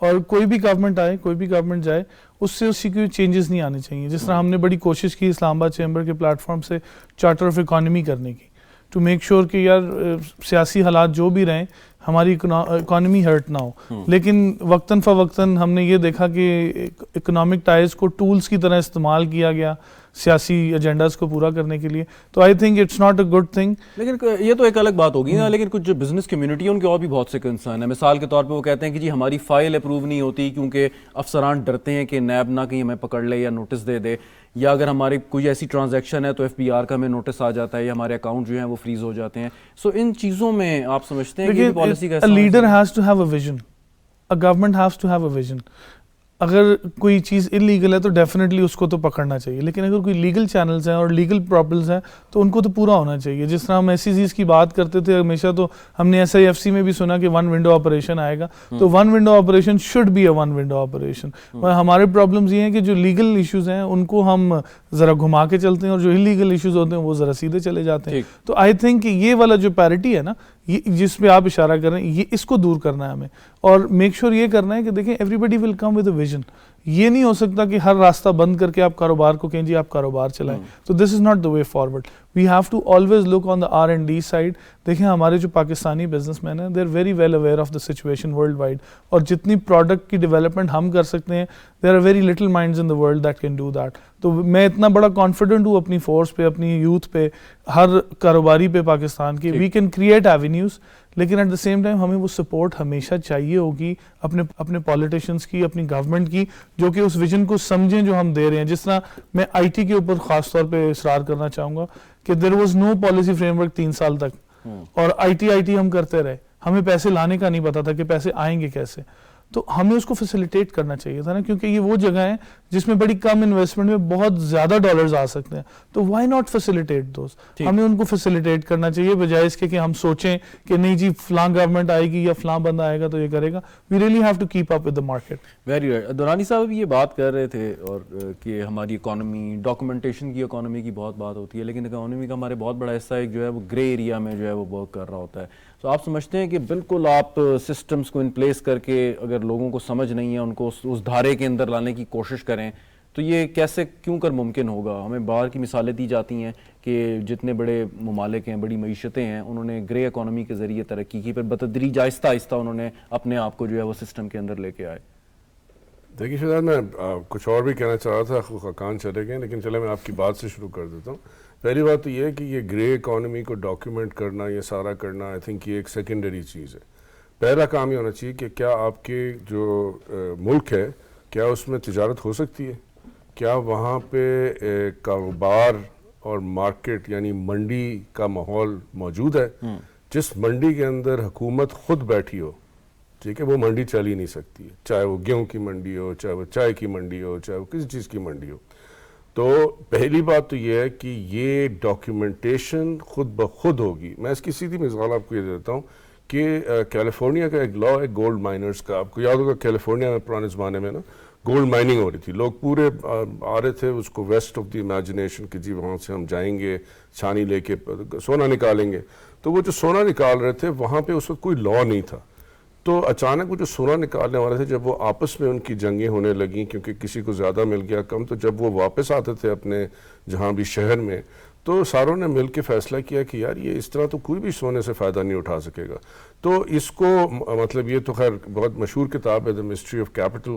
اور کوئی بھی گورنمنٹ آئے, کوئی بھی گورنمنٹ جائے, اس سے اسی کوئی چینجز نہیں آنے چاہیے. جس طرح ہم نے بڑی کوشش کی اسلام آباد چیمبر کے پلیٹ فارم سے چارٹر آف اکانومی کرنے کی, ٹو میک شیور کہ یار سیاسی حالات جو بھی رہیں ہماری اکانومی ہرٹ نہ ہو, لیکن وقتاً فوقتاً ہم نے یہ دیکھا کہ اکنامک ٹائز کو ٹولز کی طرح استعمال کیا گیا سیاسی ایجنڈاز کو پورا کرنے کے لیے. تو I think it's not a good thing. لیکن یہ تو ایک الگ بات ہوگی نا, لیکن کچھ جو بزنس کمیونٹی ہے ان کے اور بھی بہت سے کنسرن ہیں. مثال کے طور پہ وہ کہتے ہیں کہ جی ہماری فائل اپروو نہیں ہوتی کیونکہ افسران ڈرتے ہیں کہ نیب نہ کہیں ہمیں پکڑ لے یا نوٹس دے دے, یا اگر ہماری کوئی ایسی ٹرانزیکشن ہے تو ایف بی آر کا ہمیں نوٹس آ جاتا ہے, یا ہمارے اکاؤنٹ جو ہیں وہ فریز ہو جاتے ہیں. سو ان چیزوں میں آپ سمجھتے ہیں کہ پالیسی کا leader has to have a vision, a government has to have a vision. اگر کوئی چیز انلیگل ہے تو ڈیفینیٹلی اس کو تو پکڑنا چاہیے, لیکن اگر کوئی لیگل چینلز ہیں اور لیگل پرابلمز ہیں تو ان کو تو پورا ہونا چاہیے. جس طرح ہم ایسی چیز کی بات کرتے تھے ہمیشہ, تو ہم نے SIFC میں بھی سنا کہ 1 ونڈو آپریشن آئے گا, تو 1 window operation should be a 1 window operation. ہمارے پرابلمز یہ ہیں کہ جو لیگل ایشوز ہیں ان کو ہم ذرا گھما کے چلتے ہیں, اور جو انلیگل ایشوز ہوتے ہیں وہ ذرا سیدھے چلے جاتے ہیں. تو آئی تھنک کہ یہ والا جو پیرٹی ہے نا, جس پہ آپ اشارہ کر رہے ہیں, یہ اس کو دور کرنا ہے ہمیں, اور میک شیور یہ کرنا ہے کہ دیکھیں everybody will come with a vision. یہ نہیں ہو سکتا کہ ہر راستہ بند کر کے آپ کاروبار کو کہیں جی آپ کاروبار چلائیں. تو this is not the way forward. We have to always look on the R&D side. دیکھیں ہمارے جو پاکستانی بزنس مین ہیں, they are very well aware of the situation worldwide, اور جتنی پروڈکٹ کی ڈیولپمنٹ ہم کر سکتے ہیں, there are very little minds in the world that can do that. تو میں اتنا بڑا کانفیڈنٹ ہوں اپنی فورس پہ, اپنی یوتھ پہ, ہر کاروباری پہ پاکستان کی. وی کین کریٹ ایونیوز, لیکن ایٹ دا سیم ٹائم ہمیں وہ سپورٹ ہمیشہ چاہیے ہوگی اپنے پالیٹیشنس کی, اپنی گورنمنٹ کی, جو کہ اس ویژن کو سمجھیں جو ہم دے رہے ہیں. جس طرح میں IT کے اوپر خاص طور پہ اصرار کرنا چاہوں گا کہ there was no policy frame work 3 سال تک, اور IT ہم کرتے رہے, ہمیں پیسے لانے کا نہیں پتا تھا کہ پیسے آئیں گے کیسے. تو ہمیں اس کو فیسیلیٹیٹ کرنا چاہیے تھا نا, کیونکہ یہ وہ جگہ ہے جس میں بڑی کم انویسٹمنٹ میں بہت زیادہ ڈالرز آ سکتے ہیں. تو وائی ناٹ فیسیلیٹیٹ دوز. ہمیں ان کو فیسیلیٹیٹ کرنا چاہیے, بجائے اس کے کہ ہم سوچیں کہ نہیں جی فلاں گورنمنٹ آئے گی یا فلاں بندہ آئے گا تو یہ کرے گا. We really have to keep up with the market. Very right. Durrani صاحب یہ بات کر رہے تھے, اور کہ ہماری اکانومی, ڈاکومنٹیشن کی اکانومی کی بہت بات ہوتی ہے, لیکن اکانومی کا ہمارے بہت بڑا حصہ ایک جو ہے وہ گرے ایریا میں جو ہے وہ ورک کر رہا ہوتا ہے. تو آپ سمجھتے ہیں کہ بالکل آپ سسٹمز کو ان پلیس کر کے اگر لوگوں کو سمجھ نہیں ہے ان کو اس دھارے کے اندر لانے کی کوشش کریں تو یہ کیسے کیوں کر ممکن ہوگا؟ ہمیں باہر کی مثالیں دی جاتی ہیں کہ جتنے بڑے ممالک ہیں, بڑی معیشتیں ہیں, انہوں نے گرے اکانومی کے ذریعے ترقی کی, پھر بتدریج آہستہ آہستہ انہوں نے اپنے آپ کو جو ہے وہ سسٹم کے اندر لے کے آئے. دیکھیے شہزاد, میں کچھ اور بھی کہنا چاہ رہا تھا, خاکان چلے گئے, لیکن چلے میں آپ کی بات سے شروع کر دیتا ہوں. پہلی بات تو یہ ہے کہ یہ گرے اکانومی کو ڈاکیومنٹ کرنا, یہ سارا کرنا, آئی تھنک یہ ایک سیکنڈری چیز ہے. پہلا کام یہ ہونا چاہیے کہ کیا آپ کے جو ملک ہے کیا اس میں تجارت ہو سکتی ہے, کیا وہاں پہ کاروبار اور مارکیٹ یعنی منڈی کا ماحول موجود ہے. جس منڈی کے اندر حکومت خود بیٹھی ہو, ٹھیک ہے, وہ منڈی چل ہی نہیں سکتی ہے, چاہے وہ گیہوں کی منڈی ہو, چاہے وہ چائے کی منڈی ہو, چاہے وہ کسی چیز کی منڈی ہو. تو پہلی بات تو یہ ہے کہ یہ ڈاکیومنٹیشن خود بخود ہوگی. میں اس کی سیدھی مثال آپ کو یہ دیتا ہوں کہ کیلیفورنیا کا ایک لا ہے گولڈ مائنرز کا. آپ کو یاد ہوگا کیلیفورنیا میں پرانے زمانے میں نا گولڈ مائننگ ہو رہی تھی, لوگ پورے آ رہے تھے اس کو ویسٹ آف دی امیجنیشن کہ جی وہاں سے ہم جائیں گے چھانی لے کے سونا نکالیں گے. تو وہ جو سونا نکال رہے تھے وہاں پہ اس وقت کوئی لا نہیں تھا. تو اچانک وہ جو سونا نکالنے والے تھے, جب وہ آپس میں ان کی جنگیں ہونے لگیں کیونکہ کسی کو زیادہ مل گیا کم, تو جب وہ واپس آتے تھے اپنے جہاں بھی شہر میں, تو ساروں نے مل کے فیصلہ کیا کہ یار یہ اس طرح تو کوئی بھی سونے سے فائدہ نہیں اٹھا سکے گا. تو اس کو مطلب یہ تو خیر بہت مشہور کتاب ہے دا مسٹری آف کیپٹل,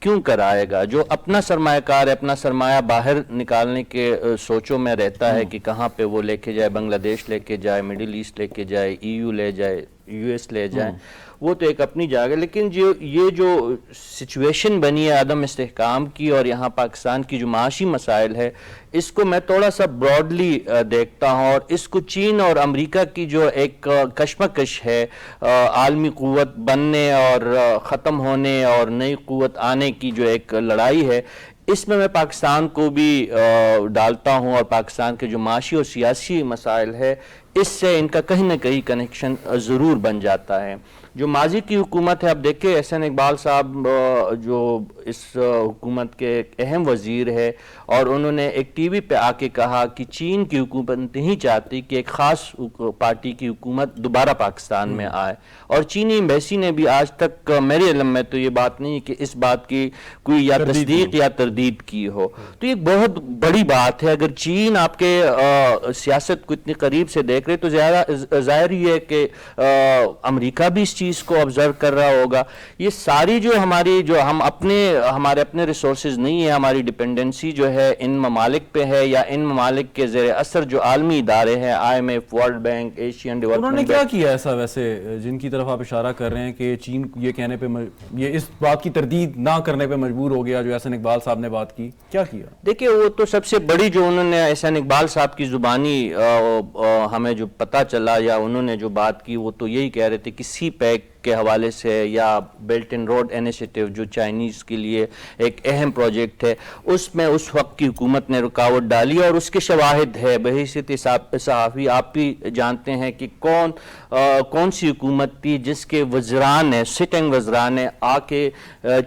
کیوں کرائے گا؟ جو اپنا سرمایہ کار ہے اپنا سرمایہ باہر نکالنے کے سوچوں میں رہتا ہے کہ کہاں پہ وہ لے کے جائے، بنگلہ دیش لے کے جائے، مڈل ایسٹ لے کے جائے، EU لے جائے، US لے جائے، وہ تو ایک اپنی جگہ. لیکن یہ جو سچویشن بنی ہے عدم استحکام کی اور یہاں پاکستان کی جو معاشی مسائل ہے، اس کو میں تھوڑا سا براڈلی دیکھتا ہوں، اور اس کو چین اور امریکہ کی جو ایک کشمکش ہے عالمی قوت بننے اور ختم ہونے اور نئی قوت آنے کی جو ایک لڑائی ہے، اس میں پاکستان کو بھی ڈالتا ہوں، اور پاکستان کے جو معاشی اور سیاسی مسائل ہے اس سے ان کا کہیں نہ کہیں کنیکشن ضرور بن جاتا ہے. جو ماضی کی حکومت ہے، اب دیکھیں احسن اقبال صاحب جو اس حکومت کے ایک اہم وزیر ہے، اور انہوں نے ایک ٹی وی پہ آ کے کہا کہ چین کی حکومت نہیں چاہتی کہ ایک خاص پارٹی کی حکومت دوبارہ پاکستان میں آئے، اور چینی ایمبیسی نے بھی آج تک میرے علم میں تو یہ بات نہیں کہ اس بات کی کوئی یا تصدیق یا تردید کی ہو. تو یہ بہت بڑی بات ہے. اگر چین آپ کے سیاست کو اتنی قریب سے دیکھ رہے تو ظاہر یہ ہے کہ امریکہ بھی اس چیز کو آبزرو کر رہا ہوگا. یہ ساری جو ہمارے اپنے ریسورسز نہیں ہے، ہماری ڈپینڈنسی جو ہے ان ممالک پہ ہے، یا ان ممالک کے زیر اثر جو عالمی ادارے ہیں، IMF، world bank, Asian development bank. انہوں نے کیا کیا ایسا ویسے جن کی طرف آپ اشارہ کر رہے ہیں کہ چین یہ کہنے پہ یہ اس بات کی تردید نہ کرنے پہ مجبور ہو گیا جو احسن اقبال صاحب نے بات کی؟ کیا کیا؟ دیکھیں وہ تو سب سے بڑی جو انہوں نے احسن اقبال صاحب کی زبانی ہمیں جو پتہ چلا یا انہوں نے جو بات کی، وہ تو یہی کہہ رہے تھے کہ سی پیک کے حوالے سے یا بیلٹ اینڈ روڈ انیشیٹو جو چائنیز کے لیے ایک اہم پروجیکٹ ہے، اس میں اس وقت کی حکومت نے رکاوٹ ڈالی، اور اس کے شواہد ہے. بحیثیت صحافی آپ بھی جانتے ہیں کہ کون سی حکومت تھی جس کے وزران نے سٹنگ وزران نے آ کے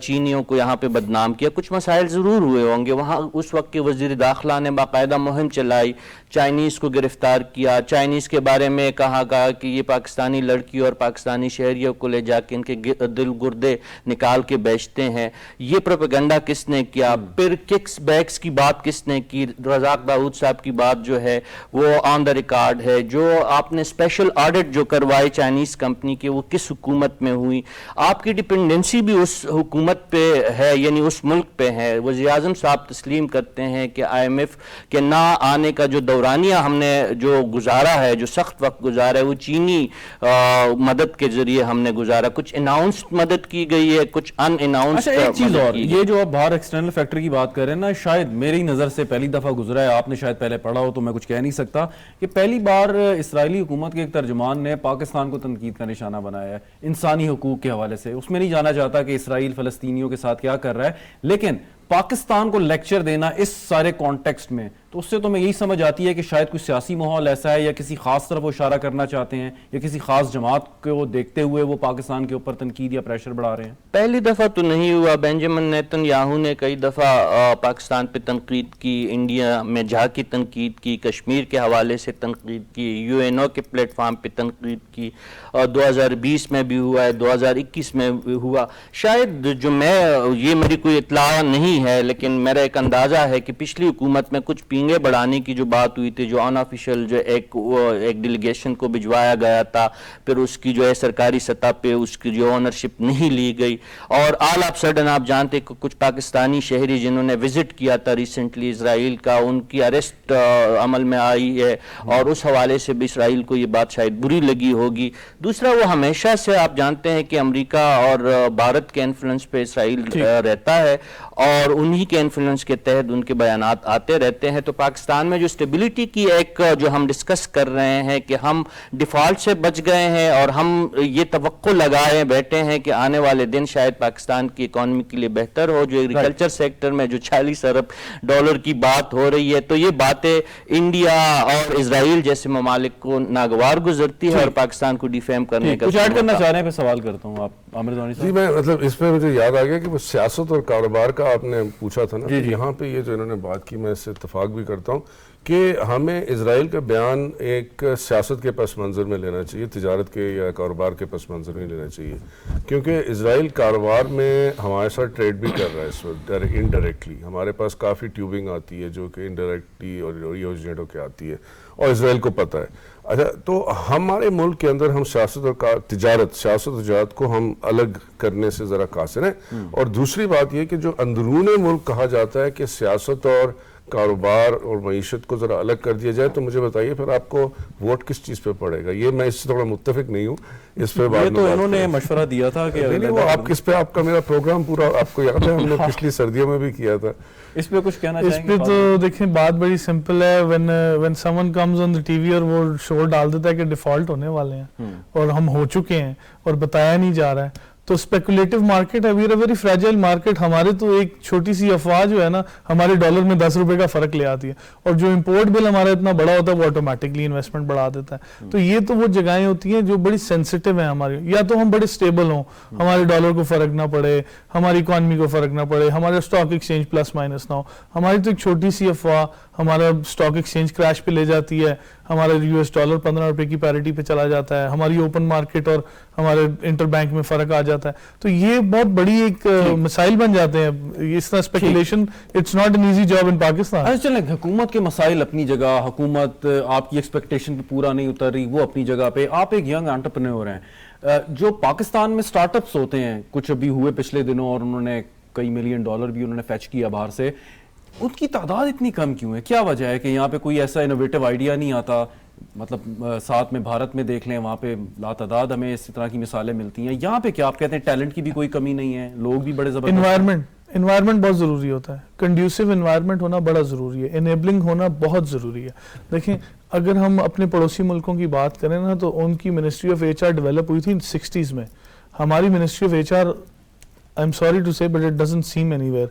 چینیوں کو یہاں پہ بدنام کیا. کچھ مسائل ضرور ہوئے ہوں گے وہاں. اس وقت کے وزیر داخلہ نے باقاعدہ مہم چلائی، چائنیز کو گرفتار کیا، چائنیز کے بارے میں کہا کہ یہ پاکستانی لڑکی اور پاکستانی شہریوں کو لے جا کے ان کے دل گردے نکال کے بیچتے ہیں. یہ پروپیگنڈا کس نے کیا؟ پھر ککس بیکس کی بات کس نے کی؟ رزاق داؤد صاحب کی بات جو ہے وہ آن دا ریکارڈ ہے. جو آپ نے اسپیشل آڈٹ جو کروائی چائنیز کمپنی کے، وہ کس حکومت میں ہوئی؟ آپ کی ڈپینڈنسی بھی اس حکومت پہ ہے، یعنی اس ملک پہ ہے. وزیر اعظم صاحب تسلیم کرتے ہیں کہ IMF کے نہ آنے کا جو دورانیہ ہم نے جو گزارا ہے، جو سخت وقت گزارا ہے، وہ چینی مدد کے ذریعے ہم نے گزارا. کچھ اناؤنسڈ مدد کی گئی ہے، کچھ ان اناؤنسڈ. ایک چیز اور، یہ جو آپ باہر ایکسٹرنل فیکٹر کی بات کر رہے ہیں نا، شاید میری نظر سے پہلی دفعہ گزرا ہے، آپ نے شاید پہلے پڑھا ہو تو میں کچھ کہہ نہیں سکتا، کہ پہلی بار اسرائیلی حکومت کے ایک ترجمان نے پاکستان کو تنقید کا نشانہ بنایا ہے انسانی حقوق کے حوالے سے. اس میں نہیں جانا چاہتا کہ اسرائیل فلسطینیوں کے ساتھ کیا کر رہا ہے، لیکن پاکستان کو لیکچر دینا اس سارے کانٹیکسٹ میں، تو اس سے تو میں یہی سمجھ آتی ہے کہ شاید کوئی سیاسی ماحول ایسا ہے یا کسی خاص طرف وہ اشارہ کرنا چاہتے ہیں یا کسی خاص جماعت کو دیکھتے ہوئے وہ پاکستان کے اوپر تنقید یا پریشر بڑھا رہے ہیں. پہلی دفعہ تو نہیں ہوا. بینجامن نیتن یاہو نے کئی دفعہ پاکستان پہ تنقید کی، انڈیا میں جا کی تنقید کی، کشمیر کے حوالے سے تنقید کی، UNO کے پلیٹ فارم پہ تنقید کی، اور 2020 میں بھی ہوا ہے، 2021 میں بھی ہوا. شاید جو یہ میری کوئی اطلاع نہیں ہے، لیکن میرا ایک اندازہ ہے کہ پچھلی حکومت میں کچھ پینگے بڑھانے کی جو بات ہوئی تھی، جو آن آفیشل جو ایک ڈیلیگیشن کو بھجوایا گیا تھا، پھر اس کی جو ہے سرکاری سطح پہ اس کی جو اونرشپ نہیں لی گئی، اور آل آف سڈن آپ جانتے کہ کچھ پاکستانی شہری جنہوں نے وزٹ کیا تھا ریسنٹلی اسرائیل کا، ان کی اریسٹ عمل میں آئی ہے، اور اس حوالے سے بھی اسرائیل کو یہ بات شاید بری لگی ہوگی. دوسرا، وہ ہمیشہ سے آپ جانتے ہیں کہ امریکہ اور بھارت کے انفلوئنس پہ اسرائیل رہتا ہے، اور انہی کے انفلوئنس کے تحت ان کے بیانات آتے رہتے ہیں. تو پاکستان میں جو اسٹیبلٹی کی ایک جو ہم ڈسکس کر رہے ہیں کہ ہم ڈیفالٹ سے بچ گئے ہیں، اور ہم یہ توقع لگائے بیٹھے ہیں کہ آنے والے دن شاید پاکستان کی اکانومی کے لیے بہتر ہو. جو ایگریکلچر سیکٹر میں جو $40 ارب کی بات ہو رہی ہے، تو یہ باتیں انڈیا اور اسرائیل جیسے ممالک کو ناگوار گزرتی ہے، اور پاکستان کو ڈیفیم کرنے کا. کچھ ایڈ کرنا چاہ رہے ہیں پہ سوال کرتا ہوں آپ عامر دانی صاحب. جی میں مطلب اس پہ مجھے یاد آ گیا کہ وہ سیاست اور کاروبار کا آپ نے پوچھا تھا نا، یہاں پہ یہ جو انہوں نے بات کی میں اس سے اتفاق بھی بھی کرتا ہوں کہ ہمیں اسرائیل کا بیان ایک سیاست کے پس منظر میں لینا چاہیے, تجارت کے یا کاروبار کے پس منظر میں لینا چاہیے, کیونکہ اسرائیل کاروبار میں ہمارے ساتھ ٹریڈ بھی کر رہا ہے اس وقت انڈائریکٹلی. ہمارے پاس کافی ٹیوبنگ آتی ہے جو کہ انڈائریکٹلی اور اوریجنیٹ ہو کے آتی ہے, اور اسرائیل کو پتہ ہے. اچھا, تو ہمارے ملک کے اندر ہم سیاست اور تجارت کو ہم الگ کرنے سے ذرا قاصر ہیں. اور دوسری بات یہ کہ جو اندرون ملک کہا جاتا ہے کہ سیاست اور کاروبار اور معیشت کو ذرا الگ کر دیا جائے, تو مجھے بتائیے پھر آپ کو ووٹ کس چیز پہ پڑے گا؟ یہ میں اس سے تھوڑا متفق نہیں ہوں اس پہ. یہ تو انہوں نے مشورہ دیا تھا کہ نہیں, وہ آپ کس پہ, آپ کا میرا پروگرام پورا آپ کو یاد ہے, ہم نے پچھلی سردیوں میں بھی کیا تھا. اس پہ کچھ کہنا چاہیں گے؟ اس پہ تو دیکھیں بات بڑی سمپل ہے. when someone comes on the TV اور وہ شو ڈال دیتا ہے کہ ڈیفالٹ ہونے والے ہیں اور ہم ہو چکے ہیں اور بتایا نہیں جا رہا ہے, تو اسپیکولیٹو مارکیٹ ہے, we are a very fragile market. ہمارے تو ایک چھوٹی سی افواہ جو ہے نا ہمارے ڈالر میں 10 روپے کا فرق لے آتی ہے, اور جو امپورٹ بل ہمارا اتنا بڑا ہوتا ہے وہ آٹومیٹکلی انویسٹمنٹ بڑھا دیتا ہے. تو یہ تو وہ جگہیں ہوتی ہیں جو بڑی سینسٹیو ہیں ہماری, یا تو ہم بڑے اسٹیبل ہوں, ہمارے ڈالر کو فرق نہ پڑے, ہماری اکانومی کو فرق نہ پڑے, ہمارا اسٹاک ایکسچینج پلس مائنس نہ ہو. ہماری تو ایک چھوٹی سی افواہ ہمارا اسٹاک ایکسچینج کریش پہ لے جاتی ہے, ہمارا US ڈالر 15 روپے کی پیرٹی پہ چلا جاتا ہے, ہماری اوپن مارکیٹ اور ہمارے انٹر بینک میں فرق آ جاتا ہے. تو یہ بہت بڑی ایک مسائل بن جاتے ہیں. اس طرح speculation it's not an easy job in Pakistan. چلیں, حکومت کے مسائل اپنی جگہ, حکومت آپ کی ایکسپیکٹیشن پہ پورا نہیں اتر رہی, وہ اپنی جگہ پہ. آپ ایک ینگ انٹرپرینور ہیں, جو پاکستان میں سٹارٹ اپس ہوتے ہیں, کچھ ابھی ہوئے پچھلے دنوں اور انہوں نے کئی $ملین بھی انہوں نے فیچ کیا باہر سے, ان کی تعداد اتنی کم کیوں ہے؟ کیا وجہ ہے کہ یہاں پہ کوئی ایسا انوویٹو آئیڈیا نہیں آتا؟ مطلب ساتھ میں بھارت میں دیکھ لیں, وہاں پہ لا تعداد ہمیں اس طرح کی مثالیں ملتی ہیں. یہاں پہ کیا آپ کہتے ہیں ٹیلنٹ کی بھی کوئی کمی نہیں ہے, لوگ بھی بڑے زبردست. انوائرمنٹ بہت ضروری ہوتا ہے, کنڈیوسو انوائرمنٹ ہونا بڑا ضروری ہے, انیبلنگ ہونا بہت ضروری ہے. دیکھیں اگر ہم اپنے پڑوسی ملکوں کی بات کریں نا, تو ان کی منسٹری آف HR ڈیولپ ہوئی تھی 60s میں. ہماری ministry of HR, I am sorry to say but it doesn't seem anywhere.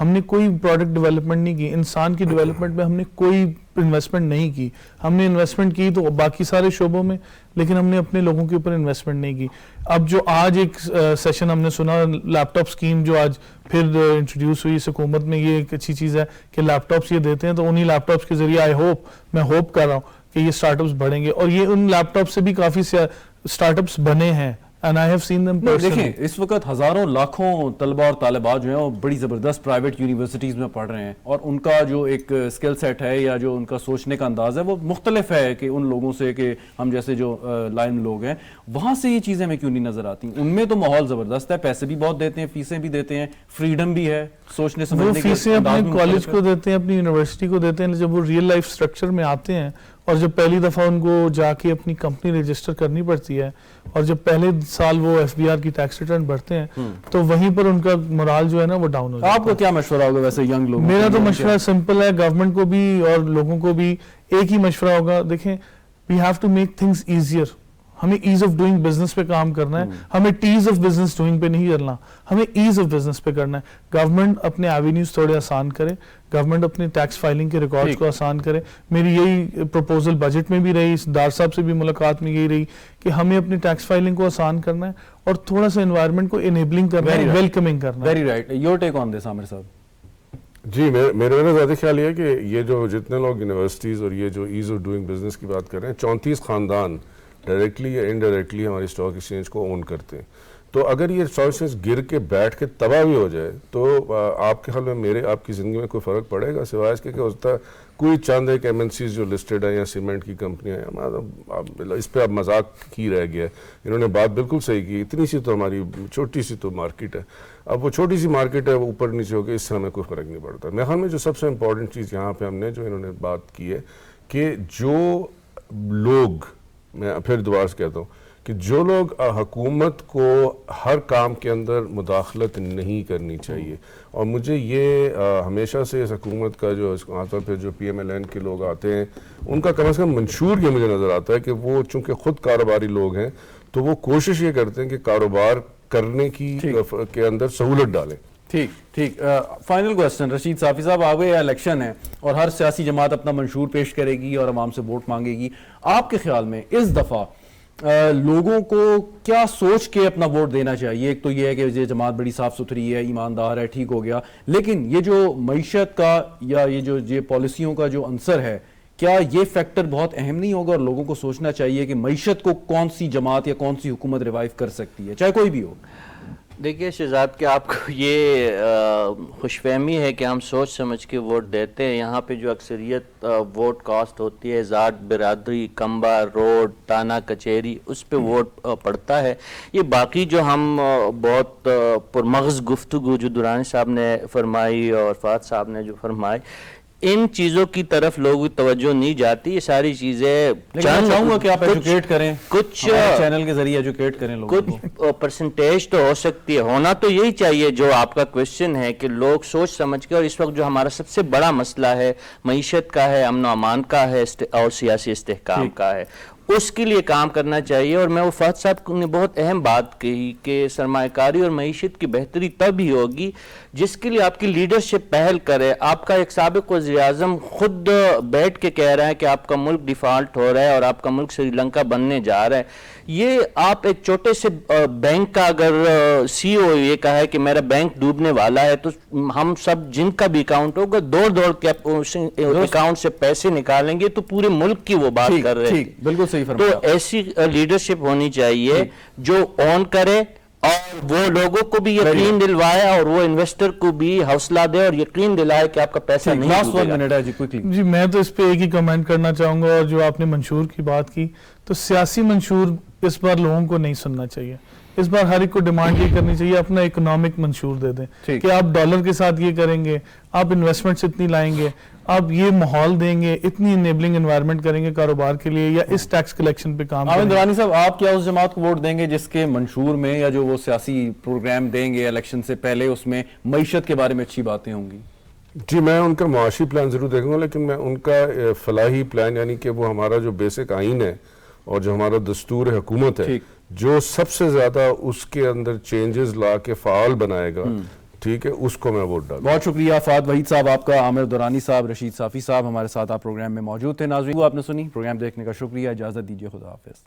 ہم نے کوئی پروڈکٹ ڈیولپمنٹ نہیں کی, انسان کی ڈیولپمنٹ میں ہم نے کوئی انویسٹمنٹ نہیں کی. ہم نے انویسٹمنٹ کی تو باقی سارے شعبوں میں, لیکن ہم نے اپنے لوگوں کے اوپر انویسٹمنٹ نہیں کی. اب جو آج ایک سیشن ہم نے سنا, لیپ ٹاپ اسکیم جو آج پھر انٹروڈیوس ہوئی اس حکومت میں, یہ ایک اچھی چیز ہے کہ لیپ ٹاپس یہ دیتے ہیں, تو انہی لیپ ٹاپس کے ذریعے میں ہوپ کر رہا ہوں کہ یہ اسٹارٹ اپس بڑھیں گے, اور یہ ان لیپ ٹاپ سے بھی کافی اسٹارٹ اپس بنے ہیں. And I have seen them personally. دیکھیں اس وقت ہزاروں لاکھوں طلبہ اور طالبات جو ہیں وہ بڑی زبردست پرائیویٹ یونیورسٹیز میں پڑھ رہے ہیں, اور ان کا جو ایک اسکل سیٹ ہے یا جو ان کا سوچنے کا انداز ہے وہ مختلف ہے کہ ان لوگوں سے, کہ ہم جیسے جو لائن لوگ ہیں وہاں سے یہ چیزیں ہمیں کیوں نہیں نظر آتی؟ ان میں تو ماحول زبردست ہے, پیسے بھی بہت دیتے ہیں, فیسیں بھی دیتے ہیں, فریڈم بھی ہے, سوچنے سمجھنے کی. وہ فیسیں اپنے کالج کو دیتے ہیں, اپنی یونیورسٹی کو دیتے ہیں, جب وہ ریئل لائف اسٹرکچر میں آتے ہیں اور جب پہلی دفعہ ان کو جا کے اپنی کمپنی رجسٹر کرنی پڑتی ہے, اور جب پہلے سال وہ FBR کی ٹیکس ریٹرن بھرتے ہیں, تو وہیں پر ان کا morale جو ہے نا وہ ڈاؤن ہو جاتا ہے. آپ کو کیا مشورہ ہوگا ویسے ینگ لوگوں؟ میرا تو مشورہ سمپل ہے, گورنمنٹ کو بھی اور لوگوں کو بھی ایک ہی مشورہ ہوگا. دیکھیں we have to make things easier. ہمیں ایز آف ڈوئنگ بزنس پہ کام کرنا ہے, ہمیں ٹیز آف بزنس ڈوئنگ پہ نہیں کرنا, ہمیں ایز آف بزنس پہ کرنا ہے. گورنمنٹ اپنے ایوینیوز تھوڑے آسان کرے, گورنمنٹ اپنے ٹیکس فائلنگ کے ریکارڈز کو آسان کرے. میری یہی پروپوزل بجٹ میں بھی رہی, ڈار صاحب سے بھی ملاقات میں یہی رہی کہ ہمیں اپنی ٹیکس فائلنگ کو آسان کرنا ہے اور تھوڑا سا انوائرمنٹ کو انیبلنگ کرنا ہے, ویلکمنگ کرنا ہے. Very right. یور ٹیک آن دس عامر صاحب. جی, میرا زیادہ خیال یہ ہے کہ یہ جو جتنے لوگ یونیورسٹیز اور یہ جو ایز آف ڈوئنگ بزنس کی بات کر رہے ہیں, 34 خاندان ڈائریکٹلی یا انڈائریکٹلی ہماری اسٹاک ایکسچینج کو اون کرتے ہیں. تو اگر یہ اسٹاک ایکسچینج گر کے بیٹھ کے تباہ بھی ہو جائے تو آپ کے خیال میں آپ کی زندگی میں کوئی فرق پڑے گا سوائے اس کے کہ ہوتا کوئی چند ایک MNCs جو لسٹڈ ہیں یا سیمنٹ کی کمپنیاں ہیں, اس پہ اب مذاق ہی رہ گیا ہے. انہوں نے بات بالکل صحیح کی, اتنی سی تو ہماری چھوٹی سی تو مارکیٹ ہے, اب وہ چھوٹی سی مارکیٹ ہے, وہ اوپر نیچے ہو کے اس سے ہمیں کوئی فرق نہیں پڑتا. میرے خیال میں جو سب سے امپورٹنٹ چیز یہاں پہ ہم نے جو انہوں نے بات کی ہے کہ جو لوگ, میں پھر دوبارہ سے کہتا ہوں کہ جو لوگ حکومت کو ہر کام کے اندر مداخلت نہیں کرنی چاہیے, اور مجھے یہ ہمیشہ سے اس حکومت کا جو آتا پھر جو PMLN کے لوگ آتے ہیں ان کا کم از کم منشور یہ مجھے نظر آتا ہے کہ وہ چونکہ خود کاروباری لوگ ہیں تو وہ کوشش یہ کرتے ہیں کہ کاروبار کرنے کی کے اندر سہولت ڈالیں. ٹھیک. فائنل کوسچن رشید صافی صاحب, آگے الیکشن ہے اور ہر سیاسی جماعت اپنا منشور پیش کرے گی اور عوام سے ووٹ مانگے گی. آپ کے خیال میں اس دفعہ لوگوں کو کیا سوچ کے اپنا ووٹ دینا چاہیے؟ ایک تو یہ ہے کہ یہ جماعت بڑی صاف ستھری ہے، ایماندار ہے، ٹھیک ہو گیا، لیکن یہ جو معیشت کا یا یہ پالیسیوں کا جو عنصر ہے، کیا یہ فیکٹر بہت اہم نہیں ہوگا؟ اور لوگوں کو سوچنا چاہیے کہ معیشت کو کون سی جماعت یا کون سی حکومت ریوائیو کر سکتی ہے، چاہے کوئی بھی ہو؟ دیکھیے شہزاد کہ آپ کو یہ خوش فہمی ہے کہ ہم سوچ سمجھ کے ووٹ دیتے ہیں. یہاں پہ جو اکثریت ووٹ کاسٹ ہوتی ہے، ذات، برادری، کنبہ، روڈ، تانہ، کچہری، اس پہ ووٹ پڑتا ہے. یہ باقی جو ہم بہت پرمغز گفتگو جو درانی صاحب نے فرمائی اور فہد صاحب نے جو فرمائی، ان چیزوں کی طرف لوگوں کی توجہ نہیں جاتی. یہ ساری چیزیں چاہوں گا کہ آپ ایجوکیٹ کریں، کچھ چینل کے ذریعے ایجوکیٹ کریں لوگوں کو. کچھ پرسنٹیج تو ہو سکتی ہے، ہونا تو یہی چاہیے جو آپ کا کوشچن ہے کہ لوگ سوچ سمجھ کے. اور اس وقت جو ہمارا سب سے بڑا مسئلہ ہے معیشت کا ہے، امن و امان کا ہے اور سیاسی استحکام کا ہے، اس کے لیے کام کرنا چاہیے. اور میں وہ فہد صاحب نے بہت اہم بات کہی کہ سرمایہ کاری اور معیشت کی بہتری تب ہی ہوگی جس کے لیے آپ کی لیڈرشپ پہل کرے. آپ کا ایک سابق وزیر اعظم خود بیٹھ کے کہہ رہا ہے کہ آپ کا ملک ڈیفالٹ ہو رہا ہے اور آپ کا ملک سری لنکا بننے جا رہا ہے. یہ آپ ایک چھوٹے سے بینک کا اگر سی او یہ کہا ہے کہ میرا بینک ڈوبنے والا ہے، تو ہم سب جن کا بھی اکاؤنٹ ہوگا دوڑ کے اکاؤنٹ سے پیسے نکالیں گے. تو پورے ملک کی وہ بات کر رہے ہیں. بالکل صحیح. تو ایسی لیڈرشپ ہونی چاہیے جو اون کرے اور وہ لوگوں کو بھی یقین دلوائے اور وہ انویسٹر کو بھی حوصلہ دے اور یقین دلائے کہ آپ کا پیسہ نہیں ڈوبے گا. جی میں تو اس پہ ایک ہی کمنٹ کرنا چاہوں گا. اور جو آپ نے منشور کی بات کی، تو سیاسی منشور اس بار لوگوں کو نہیں سننا چاہیے. اس بار ہر ایک کو ڈیمانڈ یہ کرنی چاہیے اپنا اکنامک منشور دے دیں کہ آپ ڈالر کے ساتھ یہ کریں گے، آپ انویسٹمنٹس اتنی لائیں گے، آپ یہ ماحول دیں گے، اتنی انیبلنگ انوائرمنٹ کریں گے کاروبار کے لیے، یا اس ٹیکس کلیکشن پہ کام کریں گے. درانی صاحب، آپ کیا اس جماعت کو ووٹ دیں گے جس کے منشور میں یا جو وہ سیاسی پروگرام دیں گے الیکشن سے پہلے اس میں معیشت کے بارے میں اچھی باتیں ہوں گی؟ جی میں ان کا معاشی پلان ضرور دیکھوں گا، لیکن میں ان کا فلاحی پلان، یعنی کہ وہ ہمارا جو بیسک آئین ہے اور جو ہمارا دستور حکومت ہے، جو سب سے زیادہ اس کے اندر چینجز لا کے فعال بنائے گا، ٹھیک ہے، اس کو میں ووٹ ڈالوں. بہت شکریہ فہد وحید صاحب آپ کا، عامر درانی صاحب، رشید صافی صاحب ہمارے ساتھ آپ پروگرام میں موجود تھے. ناظرین آپ نے سنی پروگرام دیکھنے کا شکریہ، اجازت دیجیے، خدا حافظ.